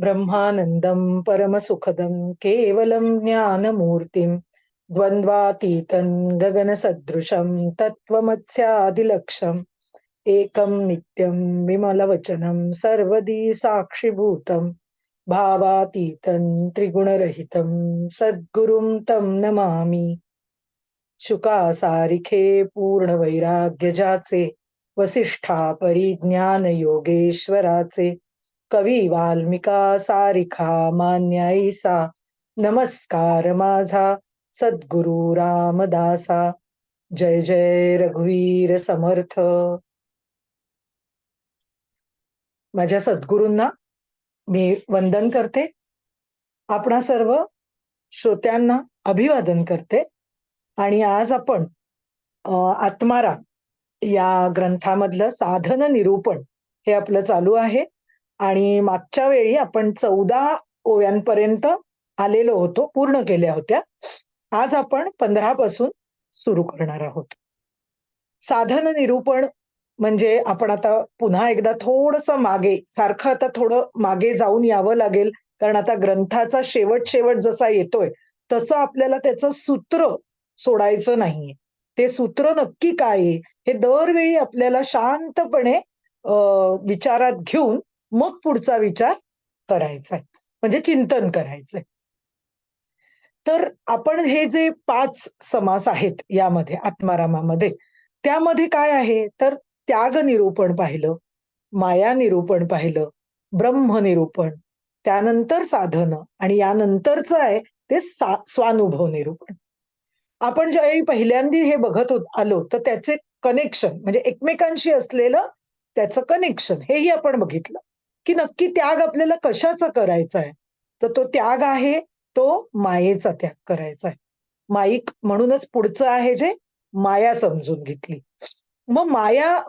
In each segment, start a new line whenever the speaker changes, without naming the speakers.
ब्रह्मानन्दं परमसुखदं केवलं ज्ञानमूर्तिं द्वन्द्वातीतं गगनसदृशं तत्त्वमस्यादिलक्ष्यम् एकं नित्यं विमलवचनं सर्वदी साक्षिभूतं भावातीतं त्रिगुणरहितं सद्गुरुं तं नमामि. शुकासारिखे पूर्ण ज्याचे वसिष्ठा परिज्ञान योगेश्वराचे कवी वाल्मिका सारिखा मान्याईसा नमस्कार माझा सद्गुरु रामदासा. जय जय रघुवीर समर्थ. माझ्या सद्गुरूंना मी वंदन करते. आपणा सर्व श्रोत्यांना अभिवादन करते. आणि आज आपण आत्माराम या ग्रंथामधलं साधन निरूपण हे आपलं चालू आहे. आणि मागच्या वेळी आपण 14 ओव्यांपर्यंत आलेलो होतो, पूर्ण केल्या होत्या. आज आपण 15 पासून सुरू करणार आहोत. साधन निरूपण म्हणजे आपण आता पुन्हा एकदा थोडस मागे, सारखं आता थोडं मागे जाऊन यावं लागेल, कारण आता ग्रंथाचा शेवट शेवट जसा येतोय तसं आपल्याला त्याचं सूत्र सोडायचं नाहीये. ते सूत्र नक्की काय आहे हे दरवेळी आपल्याला शांतपणे विचारात घेऊन मग पुढचा विचार करायचा आहे, म्हणजे चिंतन करायचंय. तर आपण हे जे 5 समास आहेत यामध्ये आत्मारामामध्ये, त्यामध्ये काय आहे तर त्याग निरूपण पाहिलं, माया निरूपण पाहिलं, ब्रह्म निरूपण, त्यानंतर साधन आणि यानंतरचं आहे ते स्वानुभव निरूपण. आपण ज्यावेळी पहिल्यांदा हे बघत आलो तर त्याचे कनेक्शन म्हणजे एकमेकांशी असलेलं त्याचं कनेक्शन हेही आपण बघितलं, की नक्की त्याग आपल्याला कशाचा करायचा आहे. तर तो त्याग आहे तो मायेचा त्याग करायचा आहे. माईक म्हणूनच पुढचं आहे जे माया समजून घेतली. मग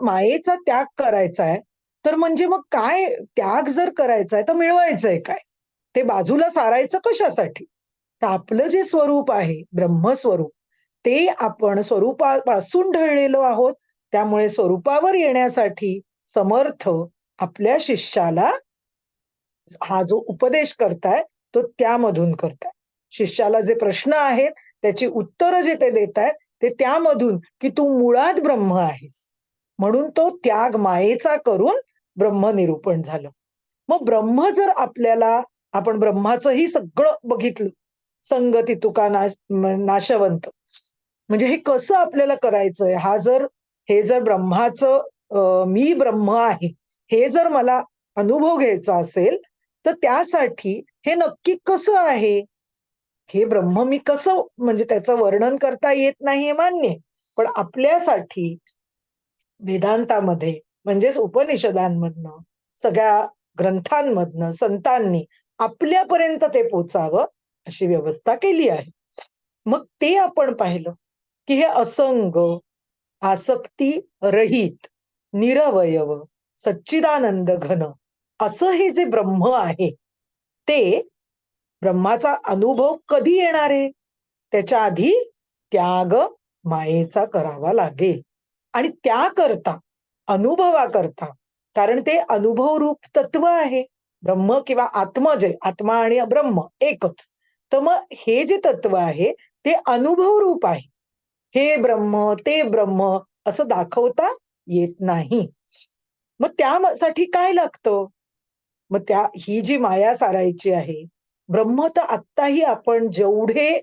मायेचा त्याग करायचा आहे, तर म्हणजे मग काय त्याग जर करायचा आहे तर मिळवायचंय काय? ते बाजूला सारायचं कशासाठी? तर आपलं जे स्वरूप आहे ब्रह्मस्वरूप, ते आपण स्वरूपापासून ढळलेलो आहोत. त्यामुळे स्वरूपावर येण्यासाठी समर्थ आपल्या शिष्याला हा जो उपदेश करताय तो त्यामधून करताय. शिष्याला जे प्रश्न आहेत त्याची उत्तरं जे ते देतायत ते त्यामधून, की तू मुळात ब्रह्म आहेस. म्हणून तो त्याग मायेचा करून ब्रह्मनिरूपण झालं. मग ब्रह्म जर आपल्याला, आपण ब्रह्माचंही सगळं बघितलं, संगती तुका नाशवंत, म्हणजे हे कसं आपल्याला करायचंय, हे जर ब्रह्माचं मी ब्रह्म आहे हे जर मला अनुभव घ्यायचा असेल तर त्यासाठी हे नक्की कसं आहे, हे ब्रह्म मी कसं, म्हणजे त्याचं वर्णन करता येत नाही हे मान्य आहे. पण आपल्यासाठी वेदांतामध्ये म्हणजेच उपनिषदांमधनं, सगळ्या ग्रंथांमधनं संतांनी आपल्यापर्यंत ते पोचावं अशी व्यवस्था केली आहे. मग ते आपण पाहिलं, की हे असंग, आसक्ती रहित, निरवयव, सच्चिदानंद घन असं हे जे ब्रह्म आहे, ते ब्रह्माचा अनुभव कधी येणार आहे? त्याच्या आधी त्याग मायेचा करावा लागेल. आणि त्याकरता, अनुभवाकरता, कारण ते अनुभवरूप तत्व आहे. ब्रह्म किंवा आत्मा, जे आत्मा आणि ब्रह्म एकच. तर मग हे जे तत्व आहे ते अनुभवरूप आहे. हे ब्रह्म, ते ब्रह्म असं दाखवता येत नाही. मग त्यासाठी काय लागतं? मग ही जी माया सारायची आहे, ब्रह्म तर आत्ताही आपण जेवढे,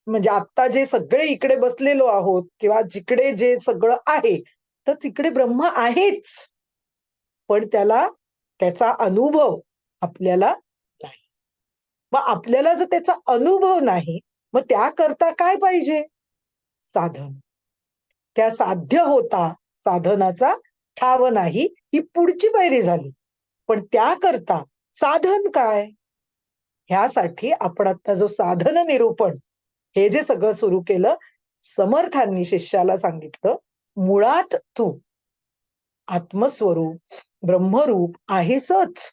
म्हणजे आत्ता जे सगळे इकडे बसलेलो आहोत किंवा जिकडे जे सगळं आहे, तर तिकडे ब्रह्म आहेच. पण त्याचा अनुभव आपल्याला नाही. मग आपल्याला जर त्याचा अनुभव नाही, मग त्याकरता काय पाहिजे? साधन. त्या साध्य होता साधनाचा ठाव नाही, ही पुढची पायरी झाली. पण त्याकरता साधन काय? ह्यासाठी आपण आता जो साधन निरूपण हे जे सगळं सुरू केलं, समर्थांनी शिष्याला सांगितलं, मुळात तू आत्मस्वरूप ब्रह्मरूप आहेसच.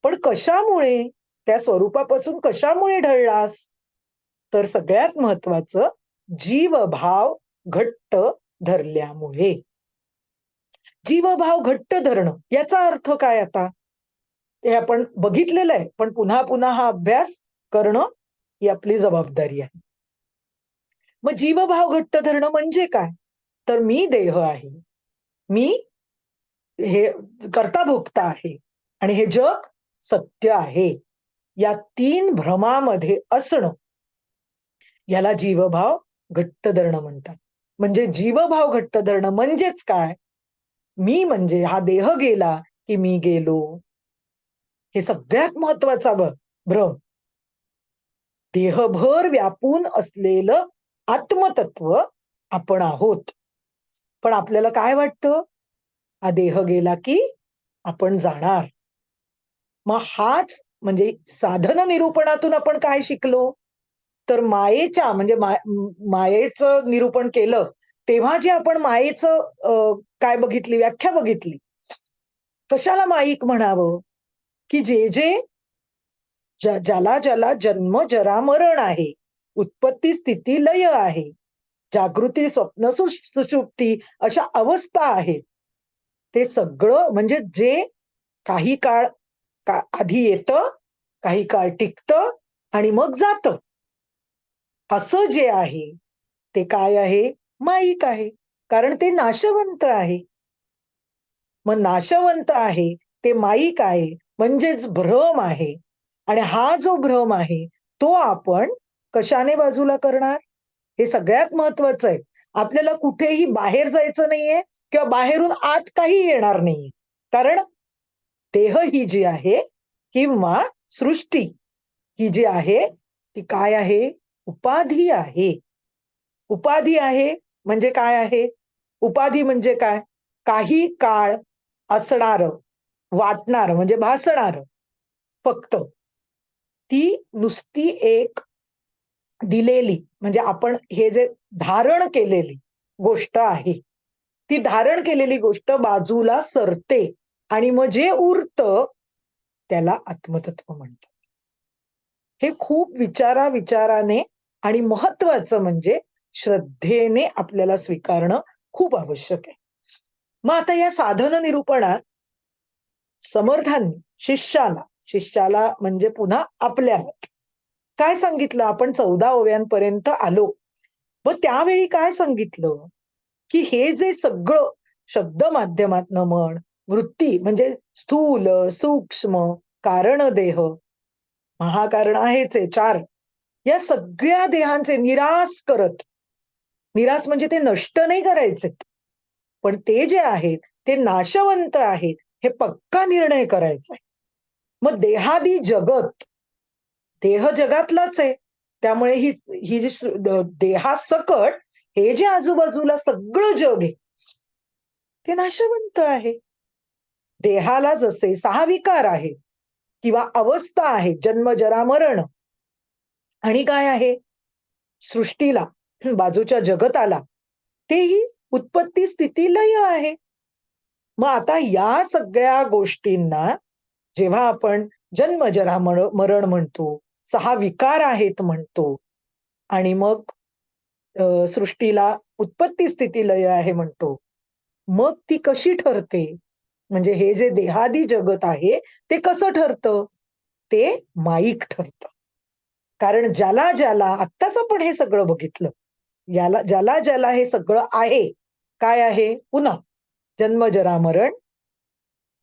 पण कशामुळे, त्या स्वरूपापासून कशामुळे ढळलास? तर सगळ्यात महत्वाचं, जीवभाव घट्ट धरल्यामुळे. जीवभाव घट्ट धरणं याचा अर्थ काय आता? ते आपण बघितलेलं आहे, पण पुन्हा पुन्हा हा अभ्यास करणं ही आपली जबाबदारी आहे. मग जीवभाव घट्ट धरणं म्हणजे काय? तर मी देह आहे. मी हे करता भोगता आहे आणि हे जग सत्य आहे. या 3 भ्रमामध्ये असणं, याला जीवभाव घट्ट धरणं म्हणतात. म्हणजे जीवभाव घट्ट धरणं म्हणजेच काय? मी म्हणजे हा देह गेला, की मी गेलो. हे सगळ्यात महत्वाचा भ्रम. देहभर व्यापून असलेलं आत्मतत्व आपण आहोत. पण आपल्याला काय वाटतं? हा देह गेला, की आपण जाणार. मग हाच म्हणजे साधन निरूपणातून आपण काय शिकलो? तर मायेच्या म्हणजे मायेचं निरूपण केलं, तेव्हा जे आपण मायेचं काय बघितली, व्याख्या बघितली. कशाला माईक म्हणावं? की जे ज्याला ज्याला जन्म, जरा, मरण आहे. उत्पत्ती, स्थिती, लय आहे. जागृती, स्वप्न, सुषुप्ती अशा अवस्था आहेत. ते सगळं म्हणजे जे काही काळ आधी येतं, काही काळ टिकतं आणि मग जातं. असं जे आहे, ते काय आहे? माईक आहे. कारण ते नाशवंत आहे. मग नाशवंत आहे, ते माईक आहे, म्हणजेच भ्रम आहे. आणि हा जो भ्रम आहे, तो आपण कशाने बाजूला करणार? हे सगळ्यात महत्वाचं आहे. आपल्याला कुठेही बाहेर जायचं नाहीये किंवा बाहेरून आत काही येणार नाहीये. कारण देह ही जी आहे किंवा सृष्टी ही जी आहे, ती काय आहे? उपाधी आहे. उपाधी आहे म्हणजे काय आहे? उपाधी म्हणजे काय? काही काळ असणारं, वाटणारं म्हणजे भासणारं फक्त. ती नुसती एक दिलेली म्हणजे आपण हे जे धारण केलेली गोष्ट आहे, ती धारण केलेली गोष्ट बाजूला सरते आणि मग जे उरतं त्याला आत्मतत्व म्हणतात. हे खूप विचाराने आणि महत्वाचं म्हणजे श्रद्धेने आपल्याला स्वीकारणं खूप आवश्यक आहे. मग आता या साधन निरूपणात समर्थांनी शिष्याला म्हणजे पुन्हा आपल्याला काय सांगितलं? आपण 14 ओव्यांपर्यंत आलो. मग त्यावेळी काय सांगितलं? की हे जे सगळं शब्द माध्यमातनं म्हण, वृत्ती म्हणजे स्थूल, सूक्ष्म, कारण देह, महाकारण आहेच आहे 4. या सगळ्या देहांचे निराश करत, निराश म्हणजे ते नष्ट नाही करायचे. पण ते जे आहेत, ते नाशवंत आहेत, हे पक्का निर्णय करायचा आहे. मग देहादी जगत, देह जगातलाच आहे. त्यामुळे ही ही जी देहासकट हे जे आजूबाजूला सगळं जग आहे, ते नाशवंत आहे. देहाला जसे 6 विकार आहेत किंवा अवस्था आहेत, जन्म, जरा, मरण आणि काय आहे? सृष्टीला, बाजूच्या जगताला, तेही उत्पत्ती, स्थिती, लय आहे. मग आता या सगळ्या गोष्टींना जेव्हा आपण जन्म, जरा, मरण म्हणतो, 6 विकार आहेत म्हणतो आणि मग सृष्टीला उत्पत्ती, स्थिती, लय आहे म्हणतो. मग ती कशी ठरते? म्हणजे हे जे देहादी जगत आहे, ते कसं ठरतं? ते माईक ठरतं. कारण ज्याला आत्ताच आपण हे सगळं बघितलं. ज्याला हे सगळं आहे. काय आहे? पुन्हा जन्म, जरा, मरण,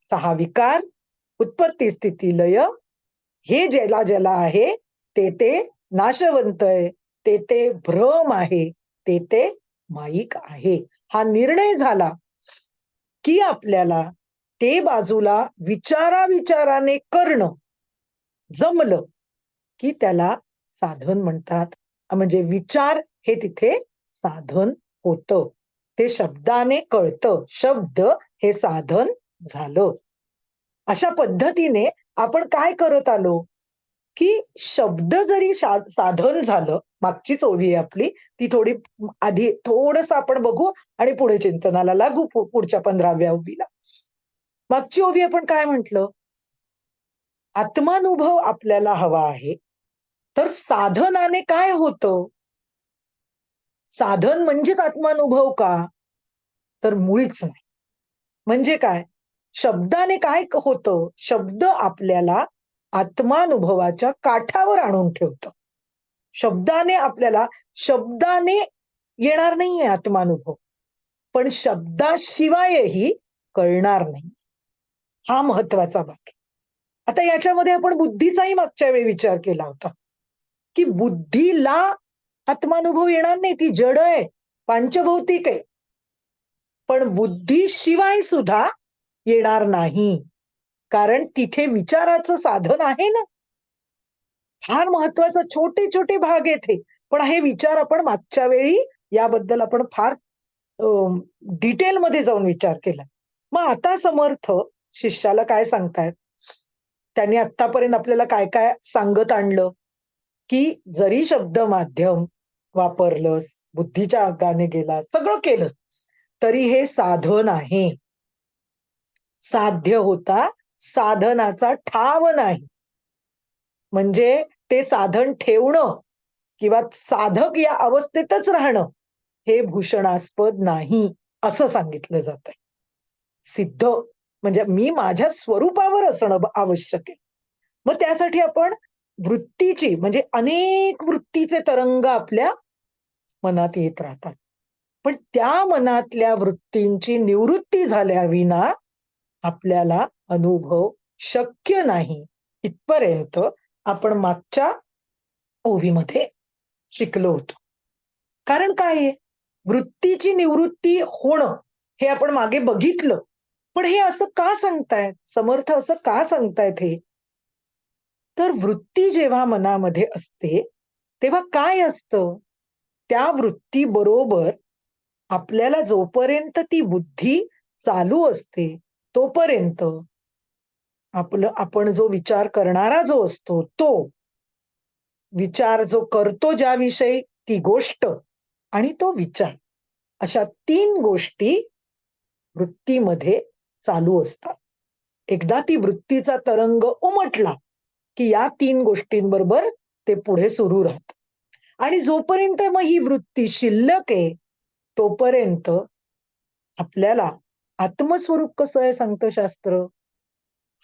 6 विकार, उत्पत्ती, स्थिती, लय हे ज्याला आहे, ते नाशवंत आहे. ते भ्रम आहे. ते माईक आहे. हा निर्णय झाला, की आपल्याला ते बाजूला विचाराने करणं जमलं, की त्याला साधन म्हणतात. म्हणजे विचार हे तिथे साधन होतं. ते शब्दाने कळतं. शब्द हे साधन झालं. अशा पद्धतीने आपण काय करत आलो, की शब्द जरी साधन झालं, मागचीच ओवी आहे आपली, ती थोडी आधी थोडंसं आपण बघू आणि पुढे चिंतनाला लागू पुढच्या 15व्या ओवीला. मागची ओवी आपण काय म्हटलं? आत्मानुभव आपल्याला हवा आहे, तर साधनाने काय होतं? साधन म्हणजेच आत्मानुभव का? तर मुळीच नाही. म्हणजे काय? शब्दाने काय होतं? शब्द आपल्याला आत्मानुभवाच्या काठावर आणून ठेवतं. शब्दाने येणार नाहीये आत्मानुभव, पण शब्दाशिवायही कळणार नाही. हा महत्वाचा भाग आहे. आता याच्यामध्ये आपण बुद्धीचाही मागच्या वेळी विचार केला होता, की बुद्धीला आत्मानुभव येणार नाही, ती जड आहे, पांचभौतिक आहे. पण बुद्धीशिवाय सुद्धा येणार नाही. कारण तिथे विचाराचं साधन आहे ना. फार महत्वाचा छोटे-छोटे भाग आहेत हे. पण हे विचार आपण मागच्या वेळी याबद्दल आपण फार डिटेलमध्ये जाऊन विचार केला. मग आता समर्थ शिष्याला काय सांगतायत? त्यांनी आत्तापर्यंत आपल्याला काय-काय सांगत आणलं, की जरी शब्द माध्यम वापरलंस, बुद्धीच्या आगाने गेलास, सगळं केलंस, तरी हे साधन आहे. साध्य होता साधनाचा ठाव नाही. म्हणजे ते साधन ठेवणं किंवा साधक या अवस्थेतच राहणं, हे भूषणास्पद नाही, असं सांगितलं जातंय. सिद्ध म्हणजे मी माझ्या स्वरूपावर असणं आवश्यक आहे. मग त्यासाठी आपण वृत्तीची म्हणजे अनेक वृत्तीचे तरंग आपल्या मनात येत राहतात. पण त्या मनातल्या वृत्तींची निवृत्ती झाल्याविना आपल्याला अनुभव शक्य नाही. इथपर्यंत आपण मागच्या ओवीमध्ये शिकलो होतो. कारण काय आहे? वृत्तीची निवृत्ती होणं हे आपण मागे बघितलं. पण हे असं का सांगतायत? समर्थ असं का सांगतायत हे? तर वृत्ती जेव्हा मनामध्ये असते, तेव्हा काय असतं? त्या वृत्तीबरोबर आपल्याला जोपर्यंत ती बुद्धी चालू असते, तोपर्यंत आपण जो विचार करणारा जो असतो तो, विचार जो करतो ज्याविषयी ती गोष्ट आणि तो विचार, अशा 3 गोष्टी वृत्तीमध्ये चालू असतात. एकदा ती वृत्तीचा तरंग उमटला, की या 3 गोष्टींबरोबर ते पुढे सुरू राहतं. आणि जोपर्यंत मग ही वृत्ती शिल्लक आहे, तोपर्यंत आपल्याला आत्मस्वरूप कसं आहे सांगतं शास्त्र?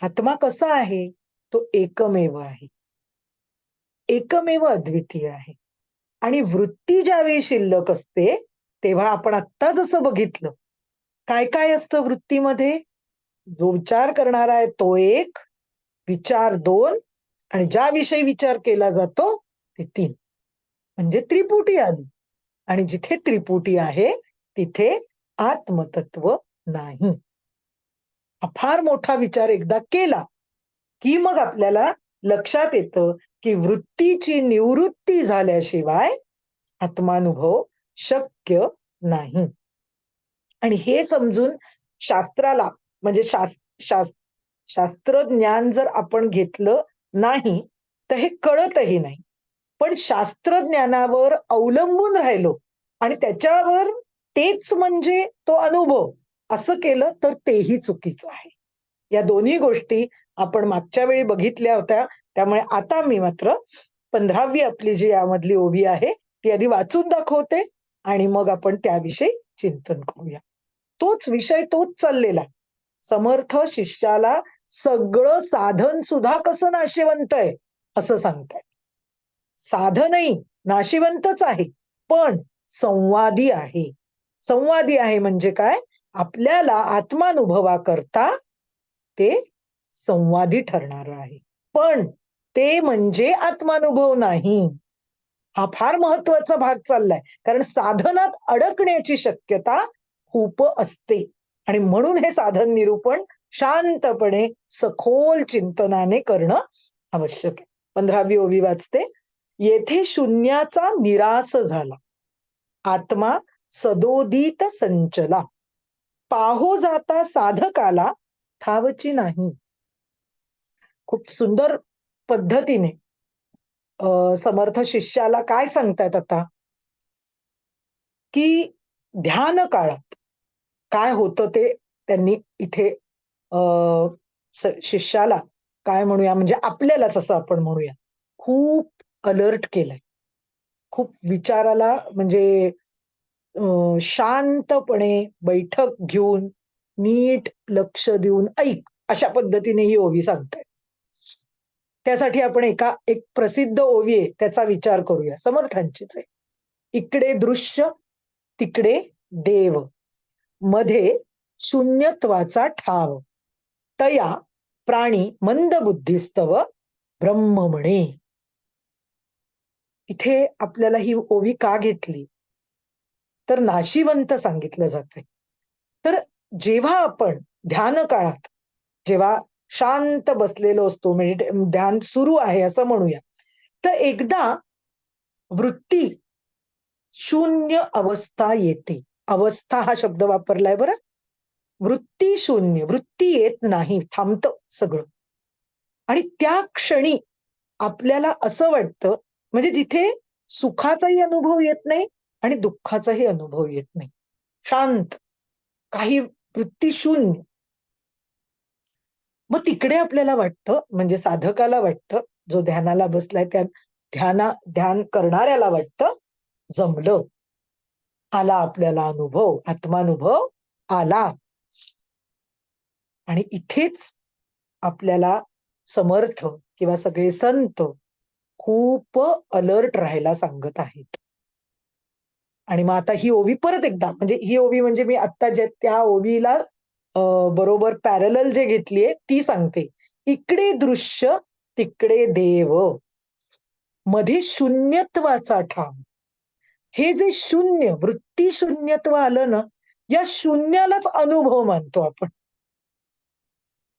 आत्मा कसा आहे? तो एकमेव आहे. एकमेव अद्वितीय आहे. आणि वृत्ती ज्यावेळी शिल्लक असते, तेव्हा आपण आत्ता जसं बघितलं, काय-काय असतं वृत्तीमध्ये? जो विचार करणारा आहे तो एक, विचार 2 आणि ज्याविषयी विचार केला जातो ते 3. म्हणजे त्रिपुटी आली. आणि जिथे त्रिपुटी आहे, तिथे आत्मतत्व नाही. हा फार मोठा विचार एकदा केला, की मग आपल्याला लक्षात येतं, की वृत्तीची निवृत्ती झाल्याशिवाय आत्मानुभव शक्य नाही. आणि हे समजून शास्त्राला म्हणजे शास्त्रज्ञान जर आपण घेतलं नाही, तर हे कळतही नाही. पण शास्त्रज्ञानावर अवलंबून राहिलो आणि त्याच्यावर तेच म्हणजे तो अनुभव असं केलं तर तेही चुकीचं आहे. या दोन्ही गोष्टी आपण मागच्या वेळी बघितल्या होत्या. त्यामुळे आता मी मात्र 15वी आपली जी यामधली ओवी आहे, ती आधी वाचून दाखवते आणि मग आपण त्याविषयी चिंतन करूया. तोच विषय तोच चाललेला आहे. समर्थ शिष्याला सगळं साधन सुद्धा कसं नाशिवंत आहे, असं सांगतायत. साधनही नाशिवंतच आहे, पण संवादी आहे. संवादी आहे म्हणजे काय? आपल्याला आत्मानुभवाकरता ते संवादी ठरणारं आहे. पण ते म्हणजे आत्मानुभव नाही. हा फार महत्वाचा भाग चाललाय. कारण साधनात अडकण्याची शक्यता खूप असते आणि म्हणून हे साधन निरूपण शांतपणे सखोल चिंतनाने करणं आवश्यक आहे. 15वी ओवी वाचते. येथे शून्याचा निरास झाला. आत्मा सदोदित संचला. पाहो जाता साधकाला ठावची नाही. खूप सुंदर पद्धतीने समर्थ शिष्याला काय सांगतायत आता, की ध्यान काळात काय होतं ते त्यांनी इथे अ, शिष्याला काय म्हणूया म्हणजे आपल्यालाच असं आपण म्हणूया, खूप अलर्ट केलंय. खूप विचाराला म्हणजे शांतपणे बैठक घेऊन नीट लक्ष देऊन ऐक, अशा पद्धतीने ही ओवी सांगताय. त्यासाठी आपण एक प्रसिद्ध ओवी आहे त्याचा विचार करूया, समर्थांचीच आहे. इकडे दृश्य, तिकडे देव, मध्ये शून्यत्वाचा ठाव, तया प्राणी मंदबुद्धीस्तव ब्रह्म म्हणे. इथे आपल्याला ही ओवी का घेतली, तर नाशिवंत सांगितलं जातंय. तर जेव्हा आपण ध्यान काळात, जेव्हा शांत बसलेलो असतो, ध्यान सुरू आहे असं म्हणूया, तर एकदा वृत्ती शून्य अवस्था येते. अवस्था हा शब्द वापरलाय बरं. वृत्ती शून्य, वृत्ती येत नाही, थांबतं सगळं. आणि त्या क्षणी आपल्याला असं वाटतं, म्हणजे जिथे सुखाचाही अनुभव येत नाही आणि दुःखाचाही अनुभव येत नाही. शांत, काही वृत्ती शून्य. मग तिकडे आपल्याला वाटतं, म्हणजे साधकाला वाटतं, जो ध्यानाला बसलाय त्या ध्यान करणाऱ्याला वाटतं, जमलं. आला आपल्याला अनुभव, आत्मानुभव आला. आणि इथेच आपल्याला समर्थ किंवा सगळे संत खूप अलर्ट राहायला सांगत आहेत. आणि मग आता ही ओवी परत एकदा, म्हणजे ही ओवी म्हणजे मी आत्ता त्या ओवीला बरोबर पॅरलल जे घेतलीये ती सांगते. इकडे दृश्य, तिकडे देव, मध्ये शून्यत्वाचा ठाव. हे जे शून्य, वृत्ती शून्यत्व आलं ना, या शून्यालाच अनुभव मानतो आपण.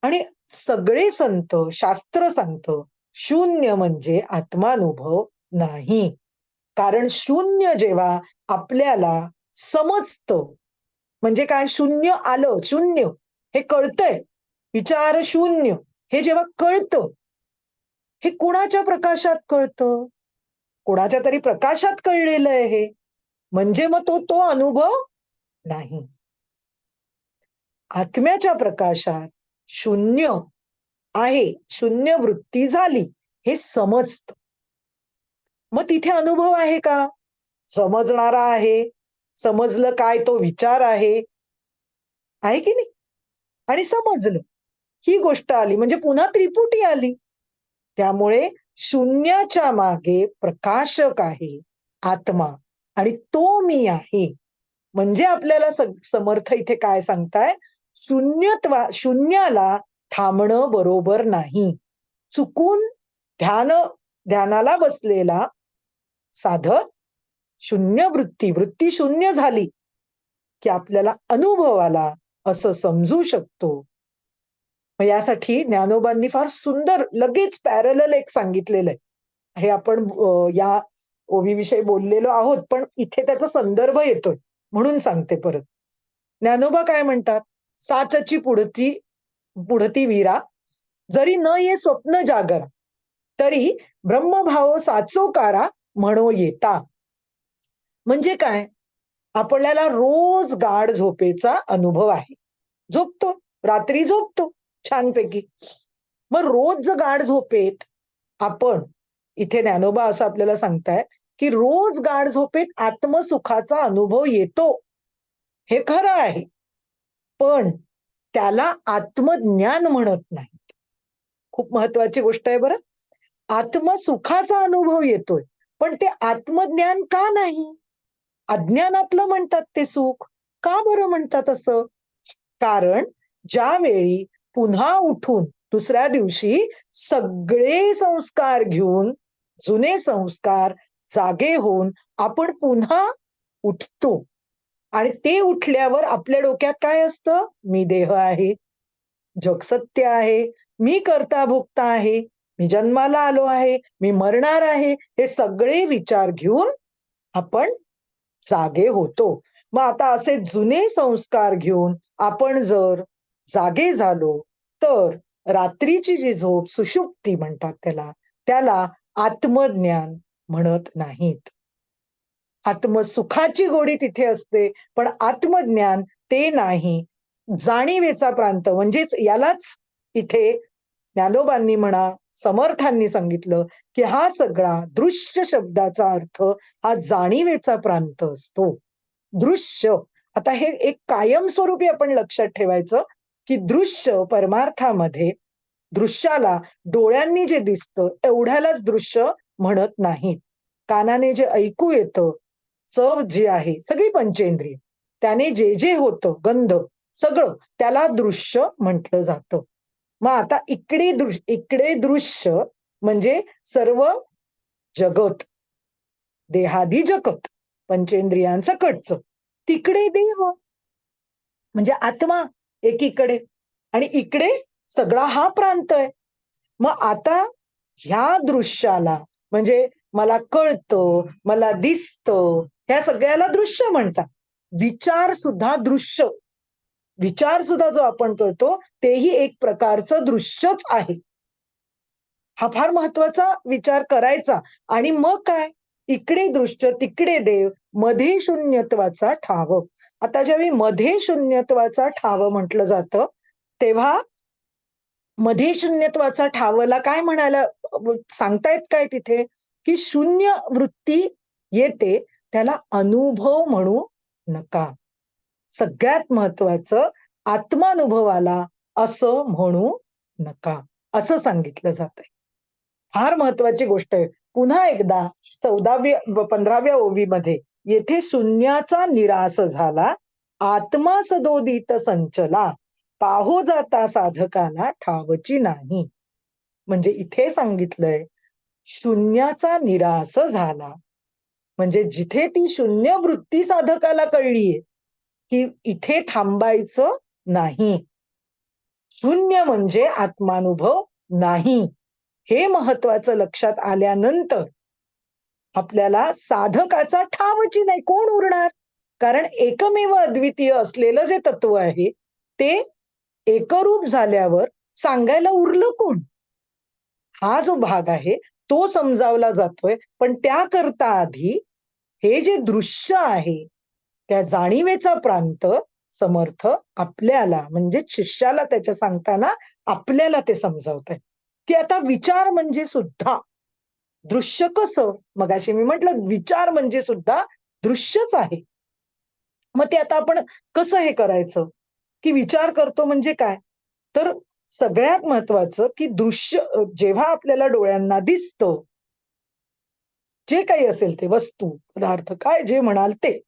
आणि सगळे संत, शास्त्र सांगतं, शून्य म्हणजे आत्मानुभव नाही. कारण शून्य जेव्हा आपल्याला समजतं, म्हणजे काय, शून्य आलं, शून्य हे कळतंय, विचार शून्य हे जेव्हा कळतं, हे कुणाच्या प्रकाशात कळतं? कोणाच्या तरी प्रकाशात कळलेलं आहे हे. म्हणजे मग तो अनुभव नाही. आत्म्याच्या प्रकाशात शून्य आहे, शून्य वृत्ती झाली, हे समजतं. मग तिथे अनुभव आहे का? समजणारा आहे. समजलं काय, तो विचार आहे. आहे की नाही? आणि समजलं. ही गोष्ट आली म्हणजे पुन्हा त्रिपुटी आली. त्यामुळे शून्याच्या मागे प्रकाशक आहे आत्मा, आणि तो मी आहे. म्हणजे आपल्याला समर्थ इथे काय सांगताय, शून्याला थांबणं बरोबर नाही. चुकून ध्यानाला बसलेला साधक वृत्ती शून्य झाली की आपल्याला अनुभव आला असं समजू शकतो. मग यासाठी ज्ञानोबांनी फार सुंदर लगेच पॅरलल एक सांगितलेलं आहे. हे आपण या ओवीविषयी बोललेलो आहोत, पण इथे त्याचा संदर्भ येतोय म्हणून सांगते परत. ज्ञानोबा काय म्हणतात, साचची पुढती वीरा, जरी न ये स्वप्न जागरा, तरी ब्रह्मभाव साचोकारा म्हणो येता. म्हणजे काय, आपल्याला रोज गाढ झोपेचा अनुभव आहे. झोपतो, रात्री झोपतो छानपैकी. मग रोज गाढ झोपेत आपण, इथे ज्ञानोबा असं आपल्याला सांगताय की रोज गाढ झोपेत आत्मसुखाचा अनुभव येतो, हे खरं आहे. पण त्याला आत्मज्ञान म्हणत नाहीत. खूप महत्वाची गोष्ट आहे बरं. आत्मसुखाचा अनुभव येतोय, पण ते आत्मज्ञान का नाही? अज्ञानातलं म्हणतात ते सुख. का बरं म्हणतात असं? कारण ज्यावेळी पुन्हा उठून दुसऱ्या दिवशी सगळे संस्कार घेऊन, जुने संस्कार जागे होऊन आपण पुन्हा उठतो, आणि ते उठल्यावर आपल्या डोक्यात काय असतं, मी देह आहे, जग सत्य आहे, मी करता भोगता आहे, मी जन्माला आलो आहे, मी मरणार आहे, हे सगळे विचार घेऊन आपण जागे होतो. मग आता असे जुने संस्कार घेऊन आपण जर जागे झालो, तर रात्रीची जी झोप, सुषुप्ती म्हणतात त्याला आत्मज्ञान म्हणत नाहीत. आत्मसुखाची गोडी तिथे असते, पण आत्मज्ञान ते नाही. जाणीवेचा प्रांत, म्हणजेच यालाच इथे ज्ञानोबांनी म्हणा, समर्थांनी सांगितलं की हा सगळा दृश्य शब्दाचा अर्थ हा जाणीवेचा प्रांत असतो. दृश्य आता हे एक कायमस्वरूपी आपण लक्षात ठेवायचं, की दृश्य परमार्थामध्ये दृश्याला डोळ्यांनी जे दिसतं एवढ्यालाच दृश्य म्हणत नाहीत. कानाने जे ऐकू येतं, चव जी आहे, सगळी पंचेंद्रिय, त्याने जे जे होतं, गंध सगळं त्याला दृश्य म्हटलं जातं. मग आता इकडे दृश्य म्हणजे सर्व जगत, देहादी जगत, पंचेंद्रियांसकटचं. तिकडे देव म्हणजे आत्मा एकीकडे आणि इकडे सगळा हा प्रांत आहे. मग आता ह्या दृश्याला म्हणजे मला कळतं, मला दिसतं, ह्या सगळ्याला दृश्य म्हणतात. विचार सुद्धा दृश्य, विचार सुद्धा जो आपण करतो तेही एक प्रकारचं दृश्यच आहे. हा फार महत्वाचा विचार करायचा. आणि मग काय, इकडे दृश्य तिकडे देव, मध्ये शून्यत्वाचा ठाव. आता ज्यावेळी मध्ये शून्यत्वाचा ठाव म्हटलं जातं तेव्हा मध्ये शून्यत्वाचा ठावला काय म्हणायला सांगतायत काय तिथे, की शून्य वृत्ती येते त्याला अनुभव म्हणू नका. सगळ्यात महत्वाचं आत्मानुभवाला असं म्हणू नका, असं सांगितलं जातंय. फार महत्वाची गोष्ट आहे. पुन्हा एकदा 15व्या ओवीमध्ये येथे शून्याचा निरास झाला, आत्मा सदोदित संचला, पाहो जाता साधकाला ठावची नाही. म्हणजे इथे सांगितलंय शून्याचा निरास झाला. म्हणजे जिथे ती शून्य वृत्ती साधकाला कळलीये, की इथे थांबायचं नाही. शून्य म्हणजे आत्मानुभव नाही. हे महत्वाचं लक्षात आल्यानंतर आपल्याला साधकाचा ठावची नाही, कोण उरणार? कारण एकमेव अद्वितीय असलेलं जे तत्व आहे ते एकरूप झाल्यावर सांगायला उरलं कोण? हा जो भाग आहे तो समजावला जातोय. पण त्याकरता आधी हे जे दृश्य आहे त्या जाणीवेचा प्रांत समर्थ आपल्याला म्हणजे शिष्याला त्याच्या सांगताना आपल्याला ते समजावतंय, की आता विचार म्हणजे सुद्धा दृश्य कसं? मगाशी मी म्हटलं विचार म्हणजे सुद्धा दृश्यच आहे. मग ते आता आपण कसं हे करायचं? की विचार करतो म्हणजे काय? तर सगळ्यात महत्वाचं की दृश्य जेव्हा आपल्याला डोळ्यांना दिसतं, जे काही असेल ते वस्तू, पदार्थ काय जे म्हणाल ते.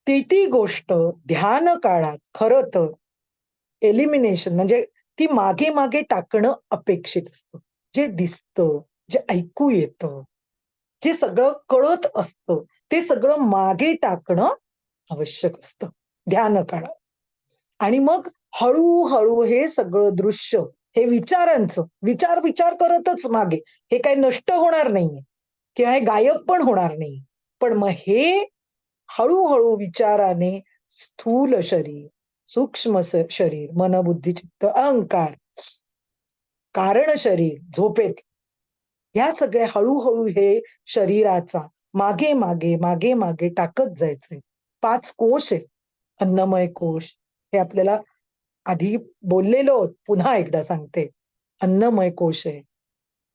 ती गोष्ट ध्यान काळात खरं तर एलिमिनेशन म्हणजे ती मागे-मागे टाकणं अपेक्षित असतं. जे दिसतं, जे ऐकू येतं, जे सगळं कळत असतं, ते सगळं मागे टाकणं आवश्यक असतं ध्यान काळात. आणि मग हळू हे सगळं दृश्य हे विचारांचं, विचार करतच मागे, हे काही नष्ट होणार नाहीये किंवा हे गायब पण होणार नाही. पण मग हे हळू विचाराने स्थूल शरीर, सूक्ष्म शरीर, मन, बुद्धी, चित्त, अहंकार, कारण शरीर झोपेत, ह्या सगळ्या हळू हे शरीराचा मागे टाकत जायचंय. 5 कोश आहे. अन्नमय कोश, हे आपल्याला आधी बोललेलो आहोत, पुन्हा एकदा सांगते. अन्नमय कोश आहे,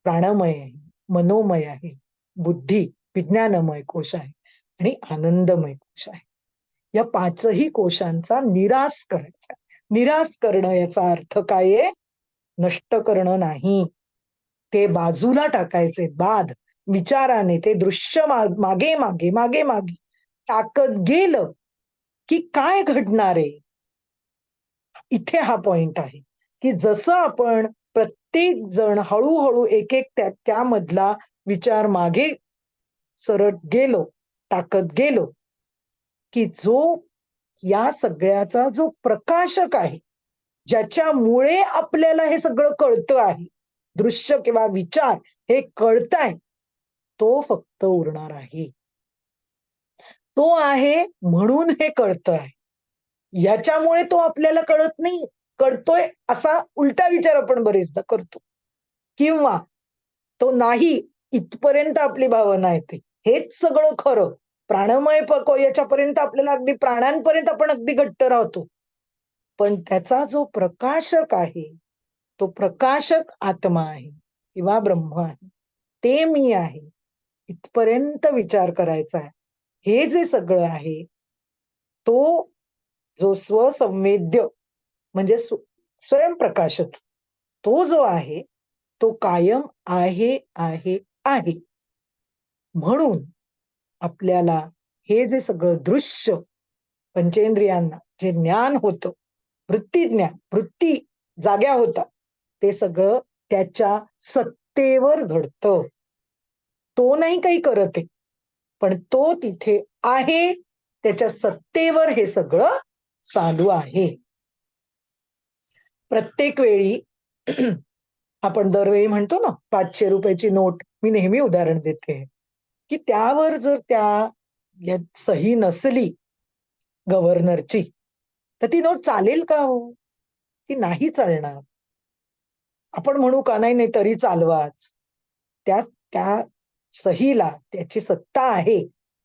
प्राणमय आहे, मनोमय आहे, बुद्धी, विज्ञानमय कोश आहे आणि आनंदमय कोश आहे. या 5ही कोशांचा निराश करायचा. निराश करणं याचा अर्थ काय आहे? नष्ट करणं नाही. ते बाजूला टाकायचे बाद. विचाराने ते दृश्य मागे टाकत गेलं, की काय घडणार आहे? इथे हा पॉइंट आहे, की जसं आपण प्रत्येक जण हळू एक त्यामधला विचार मागे सरत गेलो, टाकत गेलो, की जो या सगळ्याचा जो प्रकाशक आहे, ज्याच्यामुळे आपल्याला हे सगळं कळतं आहे, दृश्य किंवा विचार हे कळताय, तो फक्त उरणार आहे. तो आहे म्हणून हे कळतंय. ह्याच्यामुळे तो आपल्याला कळत नाही, कळतोय असा उलटा विचार आपण बरेचदा करतो. किंवा तो नाही इथपर्यंत आपली भावना येते. हेच सगळं खरं. प्राणमय याच्यापर्यंत आपल्याला अगदी प्राणांपर्यंत आपण अगदी घट्ट राहतो. पण त्याचा जो प्रकाशक आहे, तो प्रकाशक आत्मा आहे किंवा ब्रह्म आहे. ते मी आहे. इथपर्यंत विचार करायचा आहे. हे जे सगळं आहे तो जो स्वसंवेद्य म्हणजे स्वयंप्रकाशच तो जो आहे तो कायम आहे आहे आहे. म्हणून आपल्याला हे जे सगळं दृश्य पंचेंद्रियांना जे ज्ञान होतं, वृत्ती ज्ञान, वृत्ती जाग्या होतात, ते सगळं त्याच्या सत्तेवर घडतं. तो नाही काही करत आहे, पण तो तिथे आहे, त्याच्या सत्तेवर हे सगळं चालू आहे. प्रत्येक वेळी आपण दरवेळी म्हणतो ना, 500 रुपयाची नोट, मी नेहमी उदाहरण देते, की त्यावर जर सही नसली गव्हर्नरची, तर ती नोट चालेल का हो? ती नाही चालणार. आपण म्हणू का नाही, नाही तरी चालवाच. त्या त्या सहीला त्याची सत्ता आहे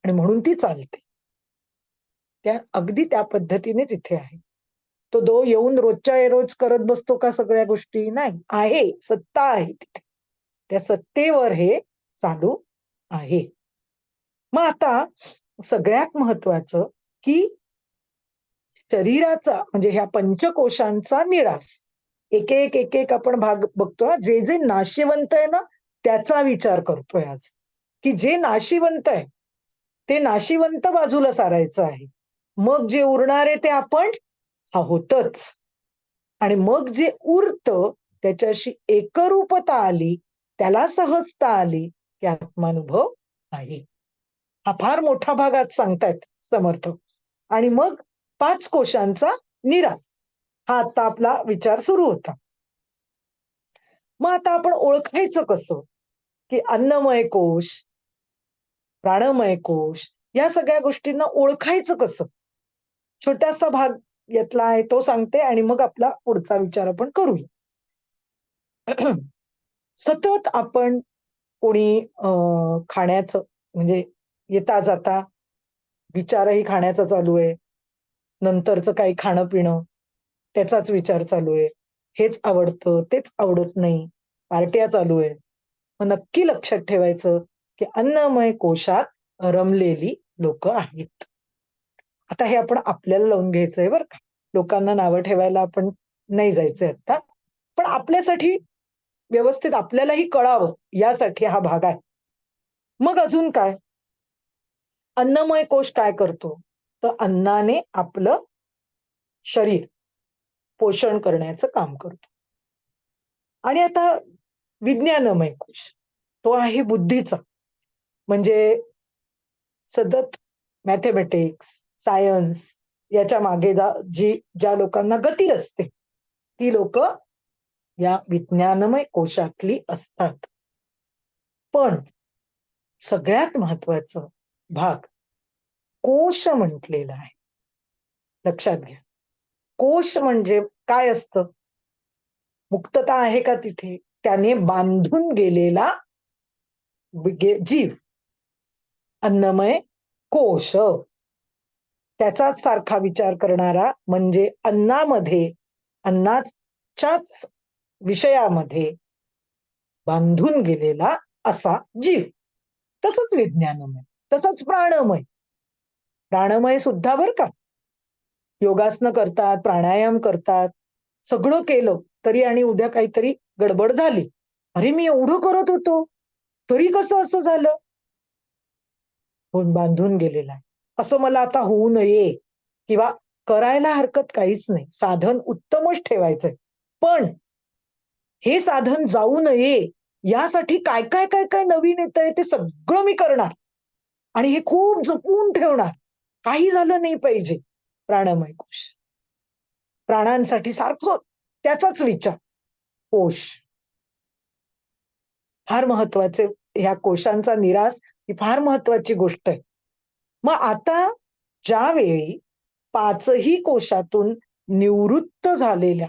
आणि म्हणून ती चालते. अगदी त्या पद्धतीनेच इथे आहे. तो येऊन रोजच्या रोज करत बसतो का सगळ्या गोष्टी? नाही. आहे, सत्ता आहे तिथे. त्या सत्तेवर हे चालू आहे. मग आता सगळ्यात महत्वाचं, की शरीराचा म्हणजे ह्या पंचकोशांचा निरास. एक आपण भाग बघतोय. जे जे नाशिवंत आहे ना, त्याचा विचार करतोय आज. की जे नाशिवंत आहे, ते नाशिवंत बाजूला सारायचं आहे. मग जे उरणार आहे ते आपण आहोतच. आणि मग जे उरतं त्याच्याशी एकरूपता आली, त्याला सहजता आली, की आत्मानुभव आहे. हा फार मोठा भाग आज सांगतायत समर्थ. आणि मग 5 कोशांचा निरास. हा आता आपला विचार सुरू होता. मग आता आपण ओळखायचं कसं? की अन्नमय कोश, प्राणमय कोश या सगळ्या गोष्टींना ओळखायचं कसं? छोटासा भाग यातला आहे तो सांगते आणि मग आपला पुढचा विचार आपण करूया. सतत आपण कोणी खाण्याचं म्हणजे येता जाता विचारही खाण्याचा चालू आहे. नंतरचं काही खाणं-पिणं त्याचाच विचार चालू आहे. हेच आवडतं, तेच आवडत नाही. पार्ट्या चालू आहेत. मग नक्की लक्षात ठेवायचं, की अन्नमय कोशात रमलेली लोकं आहेत. आता हे आपण आपल्याला लावून घ्यायचंय बरं का. लोकांना नावं ठेवायला आपण नाही जायचंय आता. पण आपल्यासाठी व्यवस्थित आपल्यालाही कळावं यासाठी हा भाग आहे. मग अजून काय? अन्नमय कोश काय करतो? तर अन्नाने आपलं शरीर पोषण करण्याचं काम करतो. आणि आता विज्ञानमय कोश, तो आहे बुद्धीचा. म्हणजे सतत मॅथेमॅटिक्स, सायन्स याच्या मागे ज्या लोकांना गती असते, ती लोकं या विज्ञानमय कोशातली असतात. पण सगळ्यात महत्वाचं भाग कोश म्हटलेला आहे. लक्षात घ्या. कोश म्हणजे काय असतं? मुक्तता आहे का तिथे? त्याने बांधून गेलेला जीव. अन्नमय कोश. त्याचाच सारखा विचार करणारा म्हणजे अन्नाच्याच विषयामध्ये बांधून गेलेला असा जीव. तसंच विज्ञानमय, तसंच प्राणमय. प्राणमय सुद्धा बरं का. योगासनं करतात, प्राणायाम करतात. सगळं केलं तरी आणि उद्या काहीतरी गडबड झाली. अरे, मी एवढं करत होतो, तरी कसं असं झालं? बांधून गेलेला आहे. असं मला आता होऊ नये किंवा करायला हरकत काहीच नाही. साधन उत्तमच ठेवायचंय. पण हे साधन जाऊ नये यासाठी काय नवीन येतंय ते सगळं मी करणार आणि हे खूप जपून ठेवणार. काही झालं नाही पाहिजे. प्राणमय कोश. प्राणांसाठी सारखं त्याचाच विचार. कोश. फार महत्वाचे ह्या कोशांचा निरास ही फार महत्वाची गोष्ट आहे. मग आता ज्यावेळी 5ही कोशातून निवृत्त झालेल्या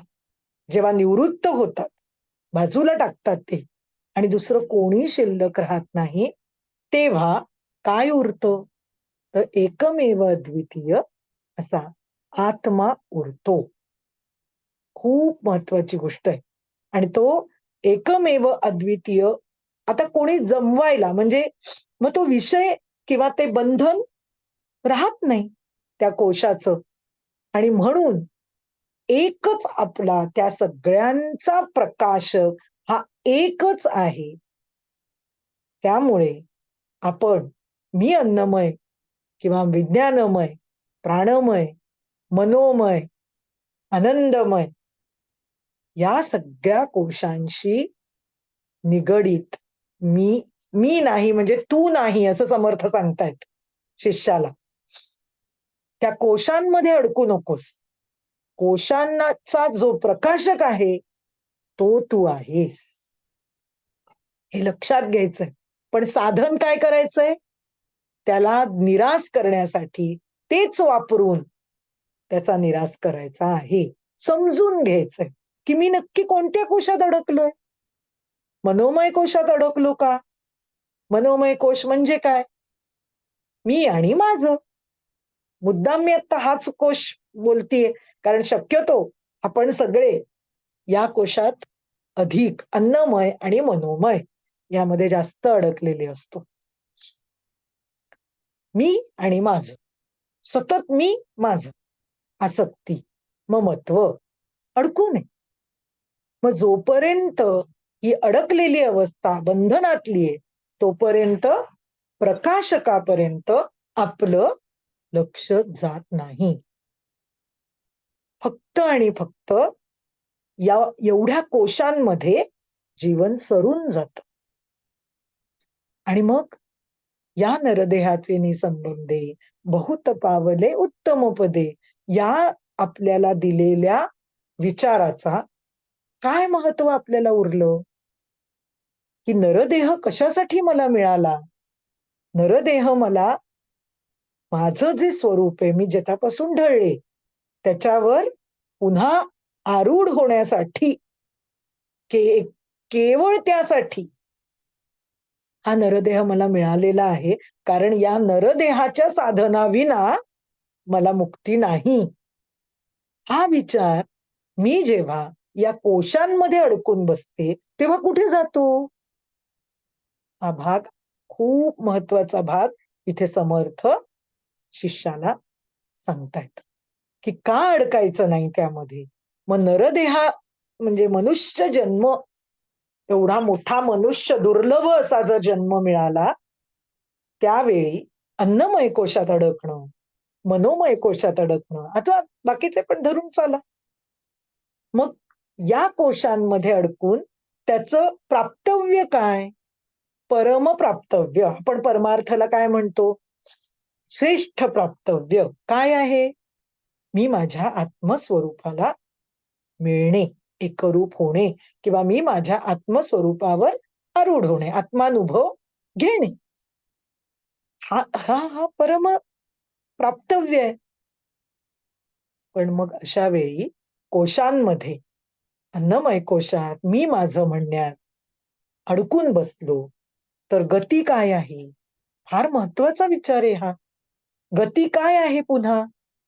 जेव्हा निवृत्त होतात, बाजूला टाकतात ते आणि दुसरं कोणी शिल्लक राहत नाही, तेव्हा काय उरतं? तर एकमेव अद्वितीय असा आत्मा उरतो. खूप महत्वाची गोष्ट आहे. आणि तो एकमेव अद्वितीय आता कोणी जमवायला म्हणजे मग तो विषय किंवा ते बंधन राहत नाही. त्या कोशाचं. आणि म्हणून एकच आपला त्या सगळ्यांचा प्रकाश हा एकच आहे. त्यामुळे आपण मी अन्नमय किंवा विज्ञानमय, प्राणमय, मनोमय, आनंदमय या सगळ्या कोशांशी निगडीत मी मी नाही म्हणजे तू नाही असं समर्थ सांगतायत शिष्याला. त्या कोशांमध्ये अडकू नकोस. कोशांचा जो प्रकाशक आहे तो तू आहेस. हे लक्षात घ्यायचंय. पण साधन काय करायचंय? त्याला निराश करण्यासाठी तेच वापरून त्याचा निराश करायचा आहे. समजून घ्यायचंय, की मी नक्की कोणत्या कोशात अडकलोय? मनोमय कोशात अडकलो का? मनोमय कोश म्हणजे काय? मी आणि माझं. मुद्दाम मी आता हाच कोश बोलतीये, कारण शक्यतो आपण सगळे या कोशात अधिक अन्नमय आणि मनोमय यामध्ये जास्त अडकलेले असतो. मी आणि माझं. सतत मी, माझं. आसक्ती, ममत्व अडकू नये. मग जोपर्यंत ही अडकलेली अवस्था बंधनातली आहे, तोपर्यंत प्रकाशकापर्यंत आपलं लक्ष जात नाही. फक्त आणि फक्त या एवढ्या कोशांमध्ये जीवन सरून जातं. आणि मग या नरदेहाचे निसंबंधे बहुत पावले उत्तम पदे या आपल्याला दिलेल्या विचाराचा काय महत्व आपल्याला उरलं? की नरदेह कशासाठी मला मिळाला? नरदेह मला माझं जे स्वरूप आहे, मी ज्याच्यापासून ढळले, त्याच्यावर पुन्हा आरूढ होण्यासाठी के केवळ त्यासाठी हा नरदेह मला मिळालेला आहे. कारण या नरदेहाच्या साधनाविना मला मुक्ती नाही. हा विचार मी जेव्हा या कोशांमध्ये अडकून बसते, तेव्हा कुठे जातो? हा भाग खूप महत्वाचा भाग इथे समर्थ शिष्याला सांगतायत, की का अडकायचं नाही त्यामध्ये. मग नरदेहा म्हणजे मनुष्य जन्म, एवढा मोठा मनुष्य दुर्लभ असा जर जन्म मिळाला, त्यावेळी अन्नमय कोशात अडकणं, मनोमय कोशात अडकणं अथवा बाकीचे पण धरून चाला. मग या कोशांमध्ये अडकून त्याचं प्राप्तव्य काय? परमप्राप्तव्य. आपण परमार्थाला काय म्हणतो? श्रेष्ठ प्राप्तव्य काय आहे? मी माझ्या आत्मस्वरूपाला मिळणे, एकरूप होणे किंवा मी माझ्या आत्मस्वरूपावर आरूढ होणे, आत्मानुभव घेणे. हा हा हा परम प्राप्तव्य आहे. पण मग अशा वेळी कोशांमध्ये, अन्नमय कोशात मी माझं म्हणण्यात अडकून बसलो, तर गती काय आहे? फार महत्वाचा विचार आहे हा. गती काय आहे पुन्हा?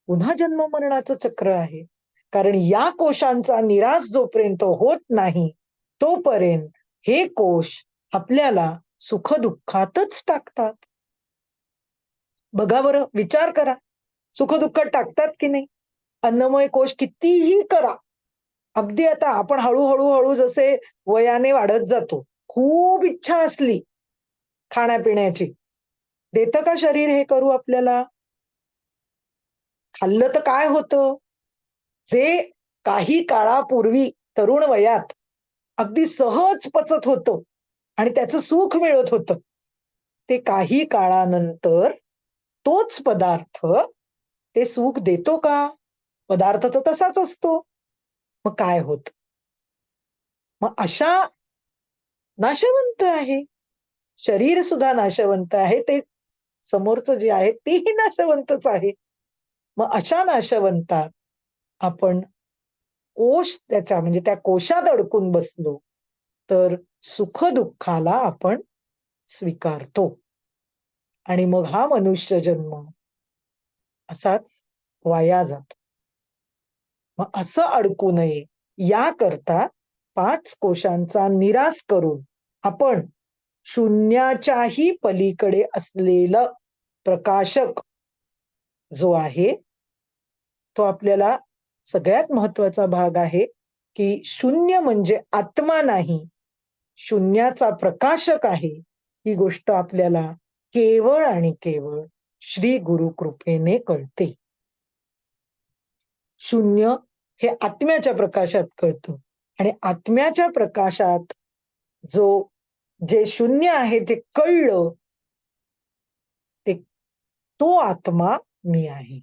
पुन्हा जन्म मरणाचं चक्र आहे. कारण या कोशांचा निराश जोपर्यंत होत नाही, तोपर्यंत हे कोश आपल्याला सुख-दुःखातच टाकतात. बघा बरं, विचार करा. सुख-दुःखात टाकतात की नाही? अन्नमय कोश कितीही करा. अगदी आता आपण हळू जसे वयाने वाढत जातो, खूप इच्छा असली खाण्यापिण्याची, देतं का शरीर हे करू आपल्याला? खाल्लं तर काय होतं? जे काही काळापूर्वी तरुण वयात अगदी सहज पचत होतं आणि त्याचं सुख मिळत होतं, ते काही काळानंतर तोच पदार्थ ते सुख देतो का? पदार्थ तर तसाच असतो. मग काय होतं? मग अशा नाशवंत आहे. शरीर सुद्धा नाशवंत आहे. ते समोरचं जे आहे तेही नाशवंतच आहे. मग अशा नाशवंतात आपण कोश त्याच्या म्हणजे त्या कोशात अडकून बसलो, तर सुख-दुःखाला आपण स्वीकारतो. आणि मग हा मनुष्य जन्म असाच वाया जातो. मग असं अडकू नये याकरता 5 कोशांचा निराश करून आपण शून्याच्याही पलीकडे असलेलं प्रकाशक जो आहे तो आपल्याला सगळ्यात महत्वाचा भाग आहे की शून्य म्हणजे आत्मा नाही, शून्याचा प्रकाशक आहे, ही गोष्ट आपल्याला केवळ आणि केवळ श्री गुरु कृपेने कळते. शून्य हे आत्म्याच्या प्रकाशात कळतं आणि आत्म्याच्या प्रकाशात जे शून्य आहे ते कळलं, ते तो आत्मा मी आहे.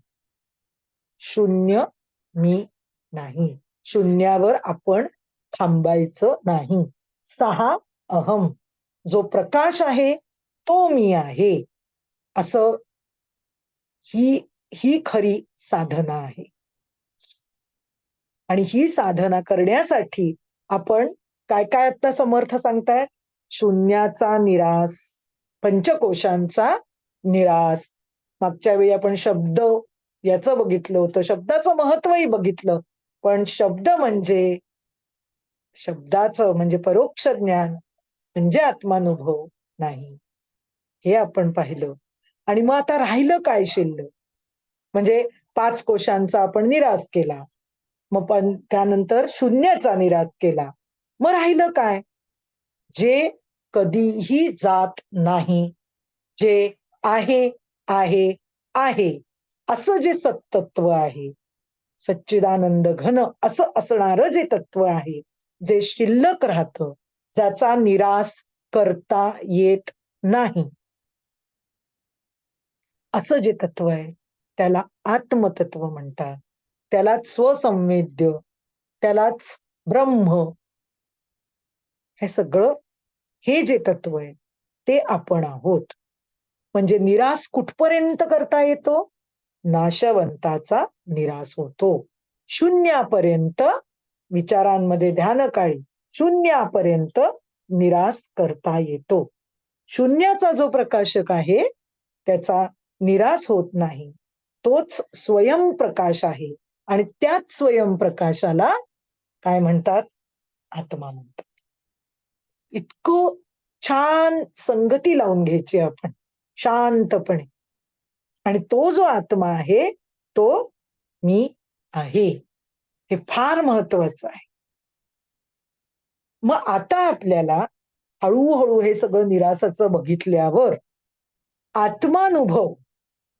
शून्य मी नाही. शून्यावर आपण थांबायचं नाही. सहा अहम, जो प्रकाश आहे तो मी आहे, असं ही ही खरी साधना आहे. आणि ही साधना करण्यासाठी आपण काय काय आता समर्थ सांगतायत? शून्याचा निरास, पंचकोशांचा निरास. मागच्या वेळी आपण शब्द याचं बघितलं होतं, शब्दाचं महत्वही बघितलं. पण शब्दाचं म्हणजे परोक्ष ज्ञान म्हणजे आत्मानुभव नाही, हे आपण पाहिलं. आणि मग आता राहिलं काय शिल्लक? म्हणजे 5 कोशांचा आपण निराश केला. मग पण त्यानंतर शून्याचा निराश केला. मग राहिलं काय? जे कधीही जात नाही, जे आहे, आहे, आहे, असं जे सत्तत्व आहे, सच्चिदानंद घन असं असणारं जे तत्व आहे, जे शिल्लक राहतं, ज्याचा निराश करता येत नाही, असं जे तत्व आहे, त्याला आत्मतत्व म्हणतात. त्यालाच स्वसंवेद्य, त्यालाच ब्रह्म, हे सगळं, हे जे तत्व आहे ते आपण आहोत. म्हणजे निराश कुठपर्यंत करता येतो? नाशवंताचा निराश होतो. शून्यापर्यंत, विचारांमध्ये ध्यानकाळी शून्यापर्यंत निराश करता येतो. शून्याचा जो प्रकाशक आहे त्याचा निराश होत नाही. तोच स्वयंप्रकाश आहे आणि त्याच स्वयंप्रकाशाला काय म्हणतात? आत्मा म्हणतात. इतकं छान संगती लावून घ्यायची आपण शांतपणे. आणि तो जो आत्मा आहे तो मी आहे, हे फार महत्वाचं आहे. मग आता आपल्याला हळूहळू हे सगळं निरासाचं बघितल्यावर आत्मानुभव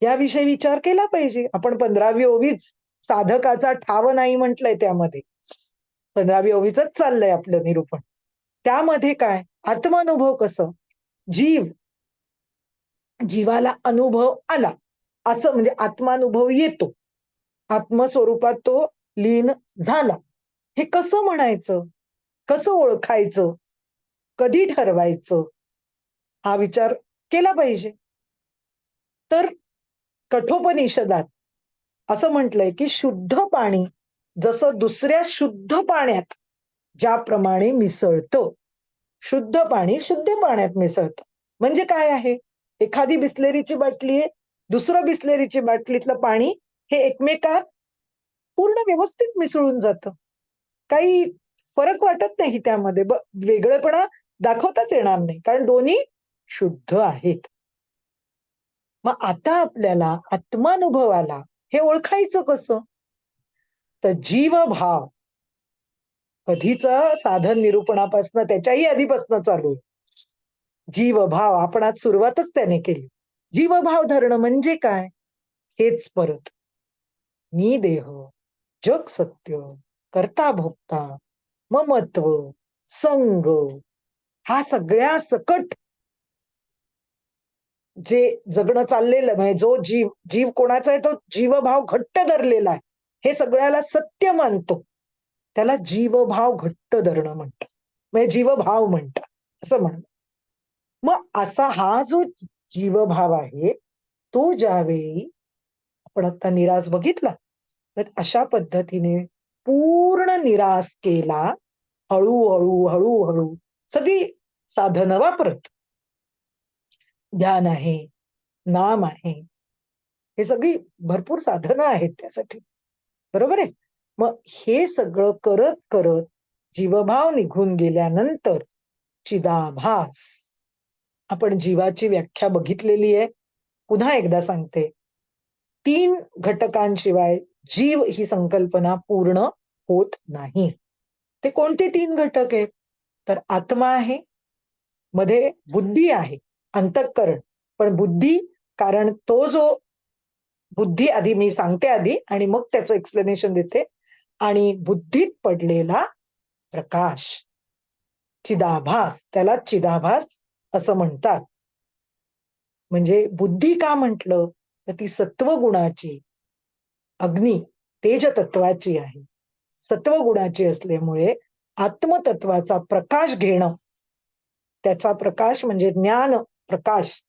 याविषयी विचार केला पाहिजे. आपण 15वी ओवीच साधकाचा ठाव नाही म्हटलंय त्यामध्ये. 15वी ओवीच चाललंय आपलं निरूपण. त्यामध्ये काय? आत्मानुभव कसं? जीव, जीवाला अनुभव आला, असं म्हणजे आत्मानुभव येतो. आत्मस्वरूपात तो लीन झाला. हे कसं म्हणायचं? कसं ओळखायचं? कधी ठरवायचं? हा विचार केला पाहिजे. तर कठोपनिषदात असं म्हटलंय की शुद्ध पाणी जसं दुसऱ्या शुद्ध पाण्यात ज्याप्रमाणे मिसळतं, शुद्ध पाणी शुद्ध पाण्यात मिसळतं. म्हणजे काय आहे? एखादी बिसलेरीची बाटली आहे, दुसरं बिसलेरीची बाटलीतलं पाणी हे एकमेकात पूर्ण व्यवस्थित मिसळून जातं. काही फरक वाटत नाही त्यामध्ये. वेगळेपणा दाखवताच येणार नाही, कारण दोन्ही शुद्ध आहेत. मग आता आपल्याला आत्मानुभवाला हे ओळखायचं कसं? तर जीवभाव कधीच साधन निरूपणापासून त्याच्याही आधीपासून चालू आहे. जीवभाव आपण आज सुरुवातच त्याने केली. जीवभाव धरणं म्हणजे काय? हेच परत मी देह, जग सत्य, कर्ता भोक्ता, ममत्व, संग, हा सगळ्या सकट जे जगणं चाललेलं म्हणजे जो जीव जीव कोणाचा आहे तो जीवभाव घट्ट धरलेला आहे. हे सगळ्याला सत्य मानतो. त्याला जीवभाव घट्ट धरणं म्हणतात. म्हणजे जीवभाव म्हणतात असं म्हणणं. मग असा हा जो जीवभाव आहे, तो ज्यावेळी आपण आता निराश बघितला, तर अशा पद्धतीने पूर्ण निराश केला, हळूहळू, हळूहळू सगळी साधनं वापरत. ध्यान आहे, नाम आहे, हे सगळी भरपूर साधनं आहेत त्यासाठी. बरोबर आहे? मग हे सगळं करत करत जीवभाव निघून गेल्यानंतर चिदाभास, आपण जीवाची व्याख्या बघितलेली आहे. पुन्हा एकदा सांगते. 3 घटकांशिवाय जीव ही संकल्पना पूर्ण होत नाही. ते कोणते 3 घटक आहेत? तर आत्मा आहे, मध्ये बुद्धी आहे, अंतःकरण. पण बुद्धी, कारण तो जो बुद्धी आधी मी सांगते आधी आणि मग त्याचं एक्सप्लेनेशन देते. आणि बुद्धीत पडलेला प्रकाश, चिदाभास, त्याला चिदाभास असं म्हणतात. म्हणजे बुद्धी का म्हटलं, तर ती सत्वगुणाची, अग्नी, तेज तत्वाची आहे. सत्वगुणाची असल्यामुळे आत्मतत्वाचा प्रकाश घेणं, त्याचा प्रकाश म्हणजे ज्ञान प्रकाश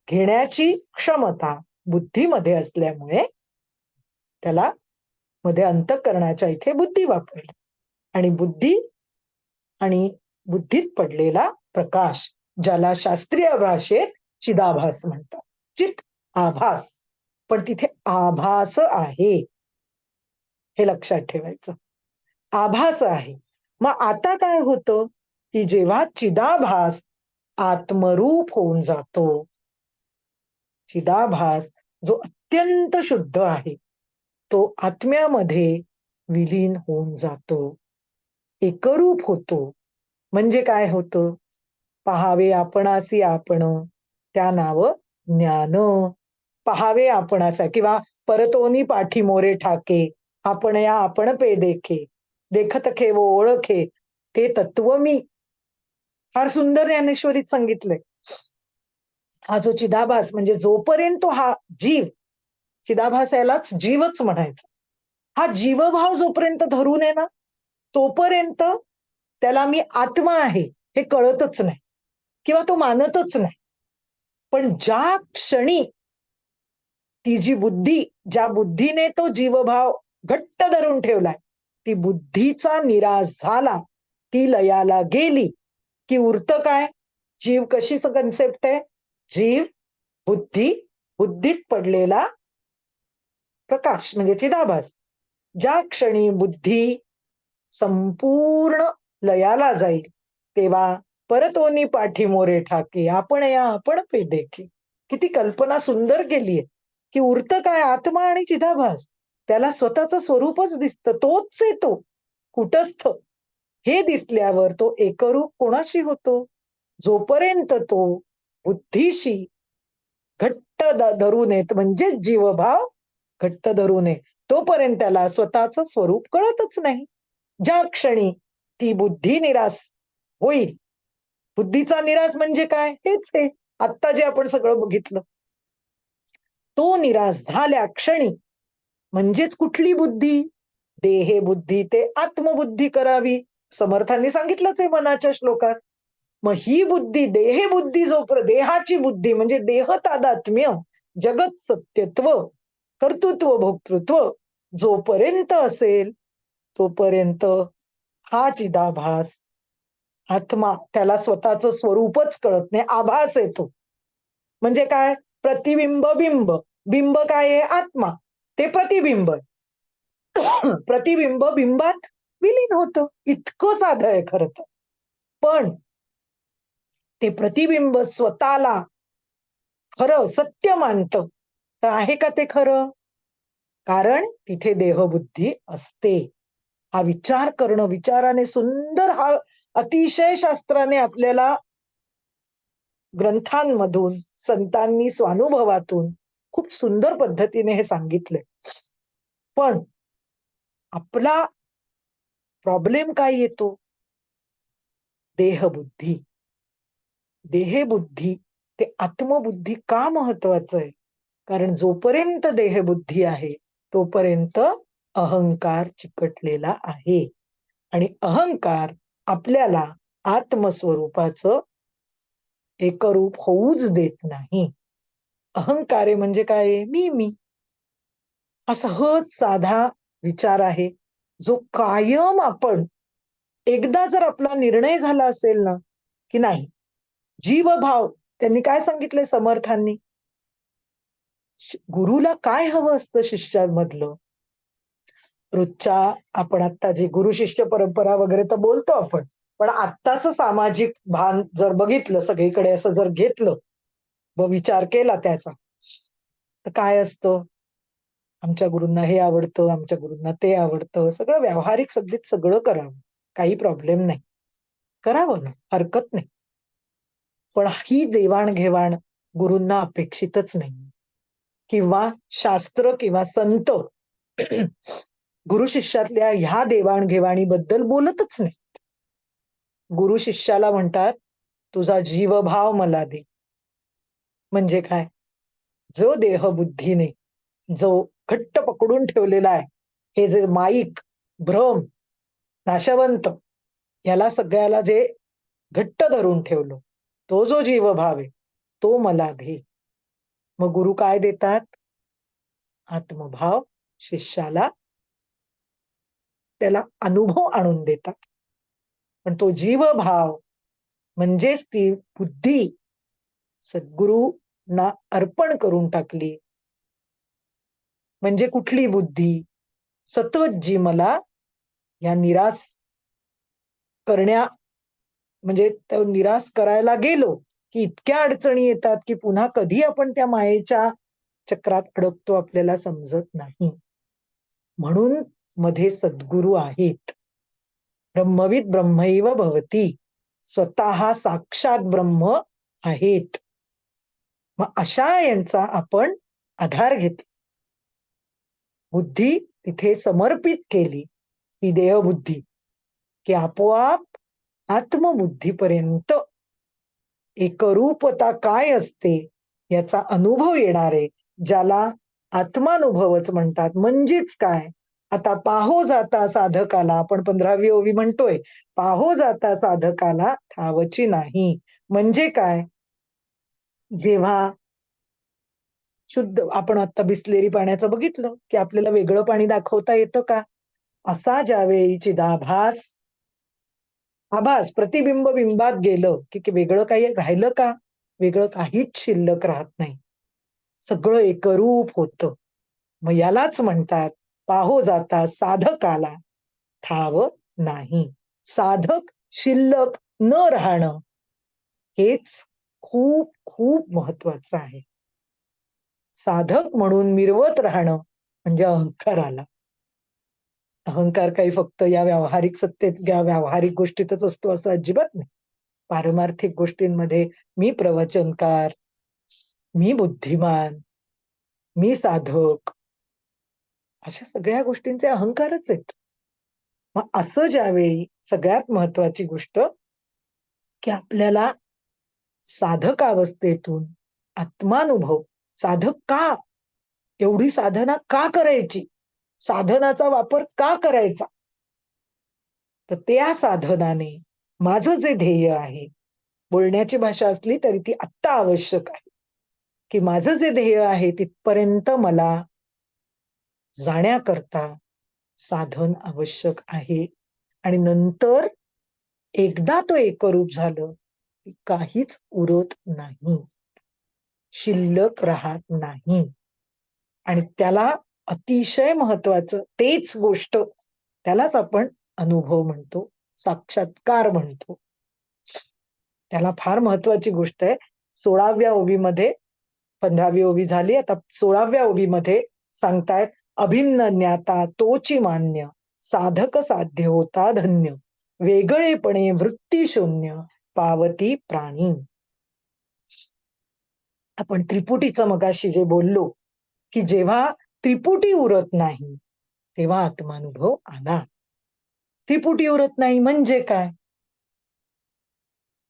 घेण्याची क्षमता बुद्धीमध्ये असल्यामुळे त्याला मध्ये अंतःकरणाच्या इथे बुद्धी वापरली. आणि बुद्धी आणि बुद्धीत पडलेला प्रकाश, ज्याला शास्त्रीय भाषेत चिदाभास म्हणतात. चित आभास. पण तिथे आभास आहे, हे लक्षात ठेवायचं. आभास आहे. मग आता काय होतं, की जेव्हा चिदाभास आत्मरूप होऊन जातो, चिदाभास जो अत्यंत शुद्ध आहे, तो आत्म्यामध्ये विलीन होऊन जातो, एकरूप होतो. म्हणजे काय होतं? पहावे आपणासी आपण, त्या नाव ज्ञान. पहावे आपणासा किंवा परतोनी पाठी मोरे ठाके, आपण या आपण पे देखे, देखत खेवो ओळखे, ते तत्व मी. फार सुंदर ज्ञानेश्वरीत सांगितलंय. हा जो चिदाभास म्हणजे जोपर्यंत तो हा जीव, चिदाभास यालाच जीवच म्हणायचं. हा जीवभाव जोपर्यंत धरून आहे ना, तोपर्यंत त्याला मी आत्मा आहे हे कळतच नाही किंवा तो मानतच नाही. पण ज्या क्षणी ती जी बुद्धी, ज्या बुद्धीने तो जीवभाव घट्ट धरून ठेवलाय, ती बुद्धीचा निराश झाला, ती लयाला गेली, की उरतं काय? जीव कशी कन्सेप्ट आहे? जीव, बुद्धी, बुद्धीत पडलेला प्रकाश म्हणजे चिदाभास. ज्या क्षणी बुद्धी संपूर्ण लयाला जाईल, तेव्हा परतोनी पाठी मोरे ठाके, आपण या आपण पे देखी. किती कल्पना सुंदर केलीये, की उरतं काय? आत्मा आणि चिदाभास. त्याला स्वतःचं स्वरूपच दिसतं, तोच आहे तो, कुटस्थ. हे दिसल्यावर तो एकरूप कोणाशी होतो? जोपर्यंत तो बुद्धीशी घट्ट धरून येत, म्हणजेच जीवभाव घट्ट धरू नये, तोपर्यंत त्याला स्वतःचं स्वरूप कळतच नाही. ज्या क्षणी ती बुद्धी निराश होईल, बुद्धीचा निराश म्हणजे काय? हेच आहे आत्ता जे आपण सगळं बघितलं. तो निराश झाल्या क्षणी, म्हणजेच कुठली बुद्धी? देहे बुद्धी ते आत्मबुद्धी करावी. समर्थांनी सांगितलंच आहे मनाच्या श्लोकात. मग ही बुद्धी, देहे बुद्धी देहाची बुद्धी म्हणजे देह तादात्म्य, जगत सत्यत्व, कर्तृत्व, भोक्तृत्व जोपर्यंत असेल, तोपर्यंत हा चिदाभास, आत्मा, त्याला स्वतःचं स्वरूपच कळत नाही, आभास येतो. म्हणजे काय? प्रतिबिंब बिंब. बिंब काय आहे? आत्मा. ते प्रतिबिंब. प्रतिबिंब बिंबात विलीन होतं. इतकं साधं आहे खरं तर. पण ते प्रतिबिंब स्वतःला खरं सत्य मानतं. तर आहे का ते खरं? कारण तिथे देहबुद्धी असते. हा विचार करणं, विचाराने सुंदर, हा अतिशय शास्त्राने आपल्याला ग्रंथांमधून, संतांनी स्वानुभवातून खूप सुंदर पद्धतीने हे सांगितलंय. पण आपला प्रॉब्लेम काय येतो? देहबुद्धी. देहबुद्धी ते आत्मबुद्धी का महत्वाचं आहे? कारण जोपर्यंत देहबुद्धी आहे, तोपर्यंत अहंकार चिकटलेला आहे. आणि अहंकार आपल्याला आत्मस्वरूपाचं एकरूप होऊच देत नाही. अहंकार म्हणजे काय? मी. हा सहज साधा विचार आहे, जो कायम आपण, एकदा जर आपला निर्णय झाला असेल ना, की नाही, जीवभाव, त्यांनी काय सांगितलंय समर्थांनी? गुरुला काय हवं असतं शिष्यामधलं? रोजच्या आपण आता जी गुरु शिष्य परंपरा वगैरे तर बोलतो आपण, पण आत्ताच सामाजिक भान जर बघितलं, सगळीकडे असं जर घेतलं व विचार केला त्याचा, तर काय असतं? आमच्या गुरूंना हे आवडतं, आमच्या गुरूंना ते आवडतं. सगळं व्यावहारिक सगळीच सगळं करावं. काही प्रॉब्लेम नाही. करावं ना, हरकत नाही. पण ही देवाण-घेवाण गुरूंना अपेक्षितच नाही. किंवा शास्त्र किंवा संत गुरु शिष्यातल्या ह्या देवाण-घेवाणीबद्दल बोलतच नाही. गुरु शिष्याला म्हणतात, "तुझा जीवभाव मला दे." म्हणजे काय? जो देहबुद्धीने जो घट्ट पकडून ठेवलेला आहे, हे जे माईक, भ्रम, नाशवंत याला सगळ्याला जे घट्ट धरून ठेवलं, तो जो जीवभाव आहे, तो मला दे. मग गुरु काय देतात? आत्मभाव शिष्याला त्याला अनुभव आणून देतात. पण तो जीवभाव म्हणजेच ती बुद्धी सद्गुरूंना अर्पण करून टाकली. म्हणजे कुठली बुद्धी? सतत जी मला या निराश करण्या म्हणजे तो निराश करायला गेलो, की इतक्या अडचणी येतात, की पुन्हा कधी आपण त्या मायेच्या चक्रात अडकतो आपल्याला समजत नाही. म्हणून मध्ये सद्गुरू आहेत. ब्रह्मविद ब्रह्मैव भवती. स्वतः साक्षात ब्रह्म आहेत. मग अशा यांचा आपण आधार घेतला. बुद्धी तिथे समर्पित केली, ही देहबुद्धी, की आपोआप आत्मबुद्धीपर्यंत एकरूपता काय असते याचा अनुभव येणार आहे. ज्याला आत्मानुभवच म्हणतात. म्हणजेच काय? आता पाहो जाता साधकाला आपण 15वी ओवी म्हणतोय. पाहो जाता साधकाला ठावची नाही. म्हणजे काय? जेव्हा शुद्ध आपण आता बिसलेरी पाण्याचं बघितलं, की आपल्याला वेगळं पाणी दाखवता येतं का? असा ज्यावेळी चिदाभास आभास, प्रतिबिंब बिंबात गेलं, की वेगळं काही राहिलं का? वेगळं काहीच शिल्लक राहत नाही. सगळं एकरूप होतं. मग यालाच म्हणतात, पाहो जाता साधकाला ठाव नाही. साधक शिल्लक न राहणं हेच खूप खूप महत्वाचं आहे. साधक म्हणून मिरवत राहणं म्हणजे अहंकार आला. अहंकार काही फक्त या व्यावहारिक सत्तेत या व्यावहारिक गोष्टीतच असतो असं अजिबात नाही. पारमार्थिक गोष्टींमध्ये मी प्रवचनकार, मी बुद्धिमान, मी साधक अशा सगळ्या गोष्टींचे अहंकारच आहेत. मग असं ज्यावेळी सगळ्यात महत्वाची गोष्ट, की आपल्याला साधक अवस्थेतून आत्मानुभव साधक का? एवढी साधना का करायची? साधनाचा वापर का करायचा? तर त्या साधनाने माझं जे ध्येय आहे, बोलण्याची भाषा असली तरी ती आत्ता आवश्यक आहे, की माझं जे ध्येय आहे तिथपर्यंत मला जाण्याकरता साधन आवश्यक आहे. आणि नंतर एकदा तो एकरूप झालं, की काहीच उरत नाही. शिल्लक राहत नाही. आणि त्याला अतिशय महत्वाचं तेच गोष्ट त्यालाच आपण अनुभव म्हणतो, साक्षात्कार म्हणतो. त्याला फार महत्वाची गोष्ट आहे. 16व्या ओवीमध्ये 15वी ओवी झाली, आता 16व्या ओवीमध्ये सांगतायत, "अभिन्न ज्ञाता तोची मान्य, साधक साध्य होता धन्य, वेगळेपणे वृत्ती शून्य, पावती प्राणी." आपण त्रिपुटीचं मगाशी जे बोललो, की जेव्हा त्रिपुटी उरत नाही, तेव्हा आत्मानुभव आला. त्रिपुटी उरत नाही म्हणजे काय?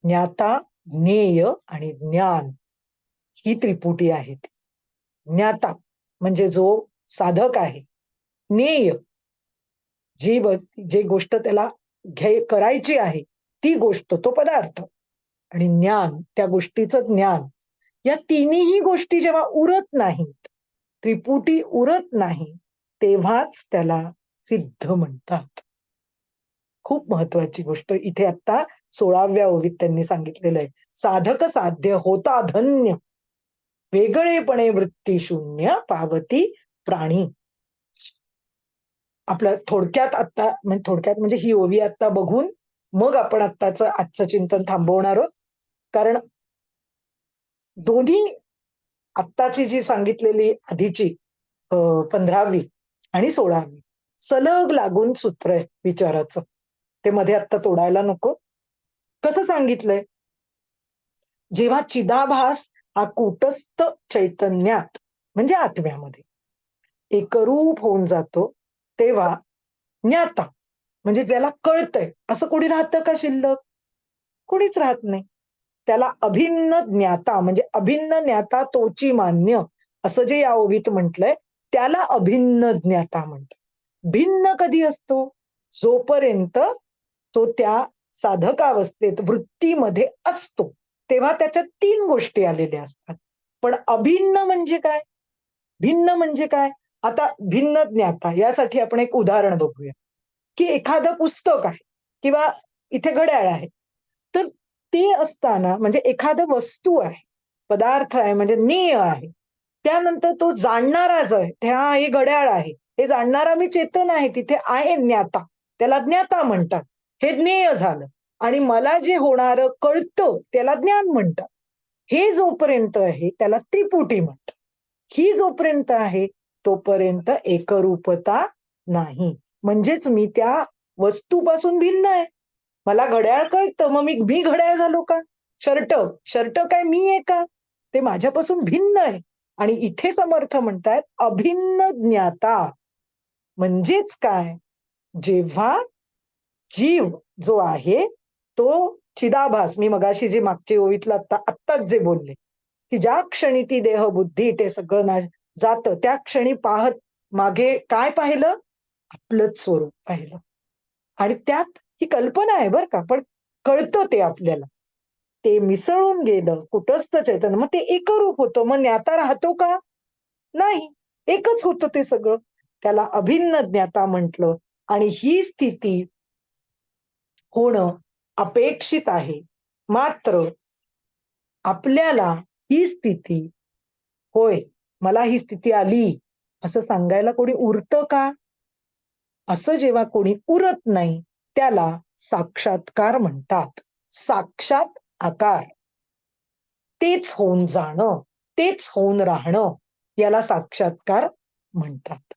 ज्ञाता, ज्ञेय आणि ज्ञान ही त्रिपुटी आहे ती. ज्ञाता म्हणजे जो साधक आहे. ज्ञेय जी जी गोष्ट त्याला करायची आहे, ती गोष्ट, तो पदार्थ आणि ज्ञान, त्या गोष्टीचं ज्ञान. या तिन्हीही गोष्टी जेव्हा उरत नाहीत, त्रिपुटी उरत नाही, तेव्हाच त्याला सिद्ध म्हणतात. खूप महत्वाची गोष्ट इथे आता 16व्या ओवीत त्यांनी सांगितलेलं आहे. साधक साध्य होता धन्य, वेगळेपणे वृत्ती शून्य, पावती प्राणी. आपल्या थोडक्यात आता म्हणजे थोडक्यात म्हणजे ही ओवी आता बघून मग आपण आजचं चिंतन थांबवणार आहोत. कारण दोन्ही आत्ताची जी सांगितलेली आधीची 15वी आणि 16वी सलग लागून सूत्र आहे विचाराचं. ते मध्ये आत्ता तोडायला नको. कसं सांगितलंय? जेव्हा चिदाभास हा कूटस्थ चैतन्यात म्हणजे आत्म्यामध्ये एकरूप होऊन जातो, तेव्हा ज्ञाता म्हणजे ज्याला कळतंय असं कोणी राहतं का शिल्लक? कोणीच राहत नाही. त्याला अभिन्न ज्ञाता म्हणजे अभिन्न ज्ञाता तोची मान्य असं जे या ओवीत म्हटलंय, त्याला अभिन्न ज्ञाता म्हणतात. भिन्न कधी असतो? जोपर्यंत तो त्या साधकावस्थेत वृत्तीमध्ये असतो, तेव्हा त्याच्यात 3 गोष्टी आलेल्या असतात. पण अभिन्न म्हणजे काय? भिन्न म्हणजे काय? आता भिन्न ज्ञाता यासाठी आपण एक उदाहरण बघूया, की एखादं पुस्तक आहे किंवा इथे घड्याळ आहे. तर ते असताना म्हणजे एखादं वस्तू आहे, पदार्थ आहे म्हणजे ज्ञेय आहे. त्यानंतर तो जाणणारा जो आहे, हे घड्याळ आहे. हे जाणणारा मी चेतन आहे, तिथे आहे ज्ञाता. त्याला ज्ञाता म्हणतात. हे ज्ञेय झालं आणि मला जे होणारं कळतं त्याला ज्ञान म्हणतात. हे जोपर्यंत आहे त्याला त्रिपुटी म्हणतात. ही जोपर्यंत आहे तोपर्यंत एकरूपता नाही. म्हणजेच मी त्या वस्तूपासून भिन्न आहे. मला घड्याळ कळतं, मग मी घड्याळ झालो का? शर्ट, शर्ट काय मी आहे का? ते माझ्यापासून भिन्न आहे. आणि इथे समर्थ म्हणतायत अभिन्न ज्ञाता. म्हणजेच काय? जेव्हा जीव जो आहे तो चिदाभास, मी मगाशी जी मागची ओळीतलं आत्ताच जे बोलले, की ज्या क्षणी ती देहबुद्धी ते सगळं जातं, त्या क्षणी पाहत मागे काय पाहिलं? आपलंच स्वरूप पाहिलं. आणि त्यात ही कल्पना आहे बरं का, पण कळतं ते आपल्याला. ते मिसळून गेलं कुटस्थ चैतन्य, मग ते एकरूप होतं. मग ज्ञाता राहतो का? नाही. एकच होतं ते सगळं. त्याला अभिन्न ज्ञाता म्हटलं. आणि ही स्थिती होणं अपेक्षित आहे. मात्र आपल्याला ही स्थिती, होय, मला ही स्थिती आली, असं सांगायला कोणी उरतं का? असं जेव्हा कोणी उरत नाही, त्याला साक्षात्कार म्हणतात. साक्षात आकार. तेच होऊन जाणं, तेच होऊन राहणं, याला साक्षात्कार म्हणतात.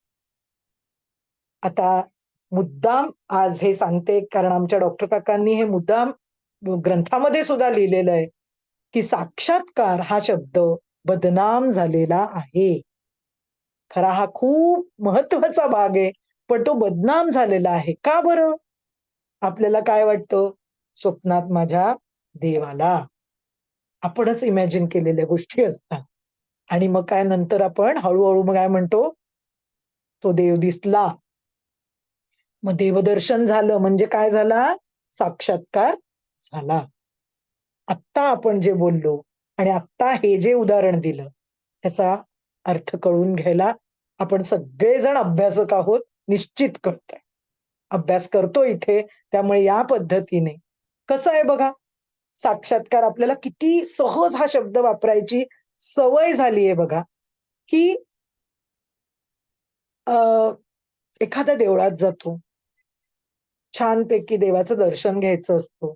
आता मुद्दाम आज हे सांगते, कारण आमच्या डॉक्टर काकांनी हे मुद्दाम ग्रंथामध्ये सुद्धा लिहिलेलं आहे, की साक्षात्कार हा शब्द बदनाम झालेला आहे. खरा हा खूप महत्वाचा भाग आहे, पण तो बदनाम झालेला आहे. का बरं? आपल्याला काय वाटतं? स्वप्नात माझ्या देवाला. आपणच इमॅजिन केलेल्या गोष्टी असतात. आणि मग काय नंतर आपण हळू मग काय म्हणतो? तो देव दिसला. मग देवदर्शन झालं म्हणजे काय झाला? साक्षात्कार झाला. आत्ता आपण जे बोललो आणि आत्ता हे जे उदाहरण दिलं, त्याचा अर्थ कळून घ्यायला आपण सगळेजण अभ्यासक आहोत, निश्चित कळतंय. अभ्यास करतो इथे, त्यामुळे या पद्धतीने कसं आहे बघा, साक्षात्कार आपल्याला किती सहज हा शब्द वापरायची सवय झाली आहे बघा, की अ, एखाद्या देवळात जातो, छानपैकी देवाचं दर्शन घ्यायचं असतं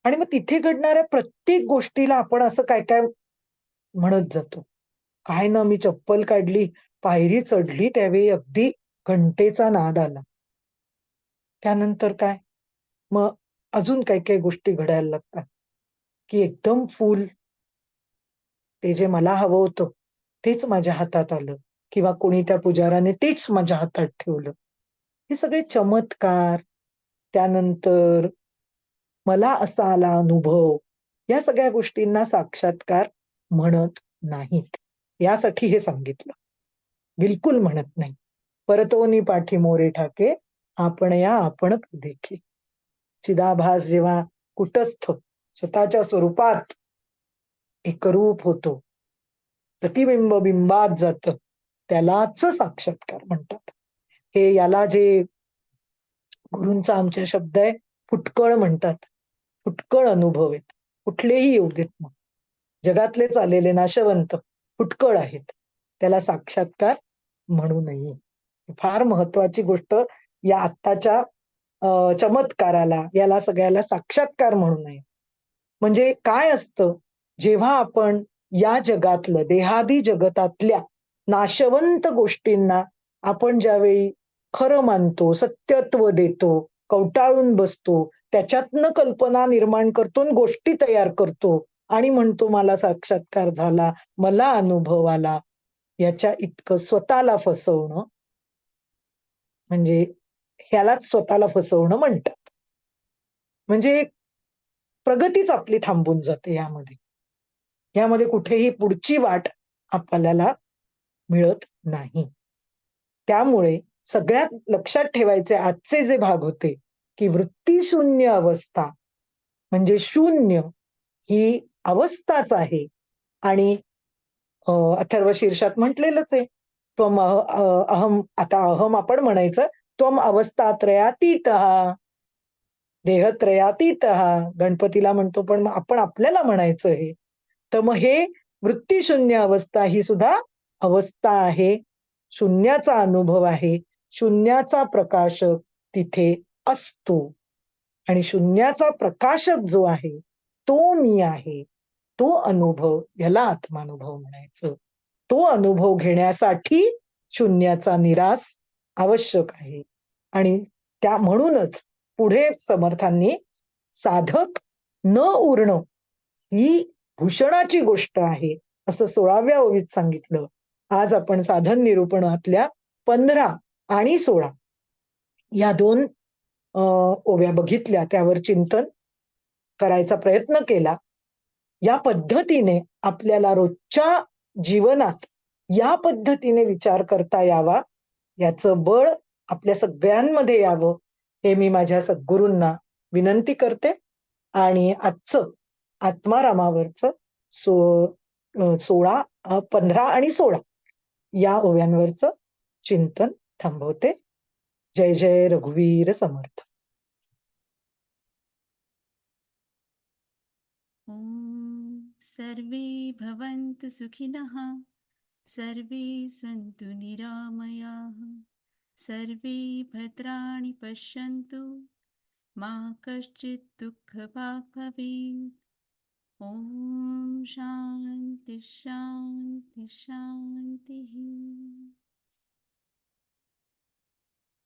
आणि मग तिथे घडणाऱ्या प्रत्येक गोष्टीला आपण असं काय-काय म्हणत जातो. काय ना मी चप्पल काढली, पायरी चढली त्यावेळी अगदी घंटेचा नाद आला. त्यानंतर काय? मग अजून काही-काही गोष्टी घडायला लागतात, की एकदम फुल ते जे मला हवं होतं, तेच माझ्या हातात आलं किंवा कोणी त्या पुजाऱ्याने तेच माझ्या हातात ठेवलं. हे सगळे चमत्कार, त्यानंतर मला असा आला अनुभव, या सगळ्या गोष्टींना साक्षात्कार म्हणत नाहीत. यासाठी हे सांगितलं. बिलकुल म्हणत नाही. "परतोनी पाठी मोरे ठाके, आपण या आपण देखी." चिदाभास जेव्हा कुटस्थ स्वतःच्या स्वरूपात एकरूप होतो, प्रतिबिंब बिंबात जातं, त्यालाच साक्षात्कार म्हणतात. हे याला जे गुरूंचा आमच्या शब्द आहे, फुटकळ म्हणतात. फुटकळ अनुभव आहेत. कुठलेही येऊ देत मग. जगातलेच आलेले नाशवंत फुटकळ आहेत. त्याला साक्षात्कार म्हणू नये. फार महत्वाची गोष्ट या आत्ताच्या चमत्काराला, याला सगळ्याला साक्षात्कार म्हणू नये. म्हणजे काय असतं, जेव्हा आपण या जगातलं, देहादी जगतातल्या नाशवंत गोष्टींना आपण ज्यावेळी खरं मानतो, सत्यत्व देतो, कवटाळून बसतो, त्याच्यातनं कल्पना निर्माण करतो आणि गोष्टी तयार करतो आणि म्हणतो मला साक्षात्कार झाला, मला अनुभव आला. याच्या इतकं स्वतःला फसवणं म्हणजे ह्यालाच स्वतःला फसवणं म्हणतात. म्हणजे प्रगतीच आपली थांबून जाते यामध्ये. यामध्ये कुठेही पुढची वाट आपल्याला मिळत नाही. त्यामुळे सगळ्यात लक्षात ठेवायचे आजचे जे भाग होते, की वृत्तीशून्य अवस्था म्हणजे शून्य ही अवस्थाच आहे आणि अथर्वशीर्षात म्हटलेलंच आहे. त्वम अहम आता अहम आपण म्हणायचं, त्वम अवस्थात्रयातीतः, देहत्रयातीतः गणपतीला म्हणतो, पण मग आपण आपल्याला म्हणायचं हे. तर मग हे वृत्तीशून्य अवस्था ही सुद्धा अवस्था आहे. शून्याचा अनुभव आहे. शून्याचा प्रकाशक तिथे असतो आणि शून्याचा प्रकाशक जो आहे, तो मी आहे. तो अनुभव ह्याला आत्मानुभव म्हणायचं. तो अनुभव घेण्यासाठी शून्याचा निराश आवश्यक आहे आणि त्या म्हणूनच पुढे समर्थांनी साधक न उरणं ही भूषणाची गोष्ट आहे, असं 16व्या ओळीत सांगितलं. आज आपण साधन निरूपणातल्या 15 आणि 16 या 2 ओव्या बघितल्या, त्यावर चिंतन करायचा प्रयत्न केला. या पद्धतीने आपल्याला रोजच्या जीवनात या पद्धतीने विचार करता यावा, याचं बळ आपल्या सगळ्यांमध्ये यावं, हे मी माझ्या सद्गुरूंना विनंती करते आणि आजचं आत्मारामावरचं सो 16 15 आणि 16 या ओव्यांवरचं चिंतन थांबवते. जय जय रघुवीर समर्थ.
ॐ सर्वे भवन्तु सुखिनः, सर्वे सन्तु निरामयाः, सर्वे भद्राणि पश्यन्तु, मा कश्चित् दुःखभाग् भवेत्. ॐ शान्ति शान्ति शान्तिः.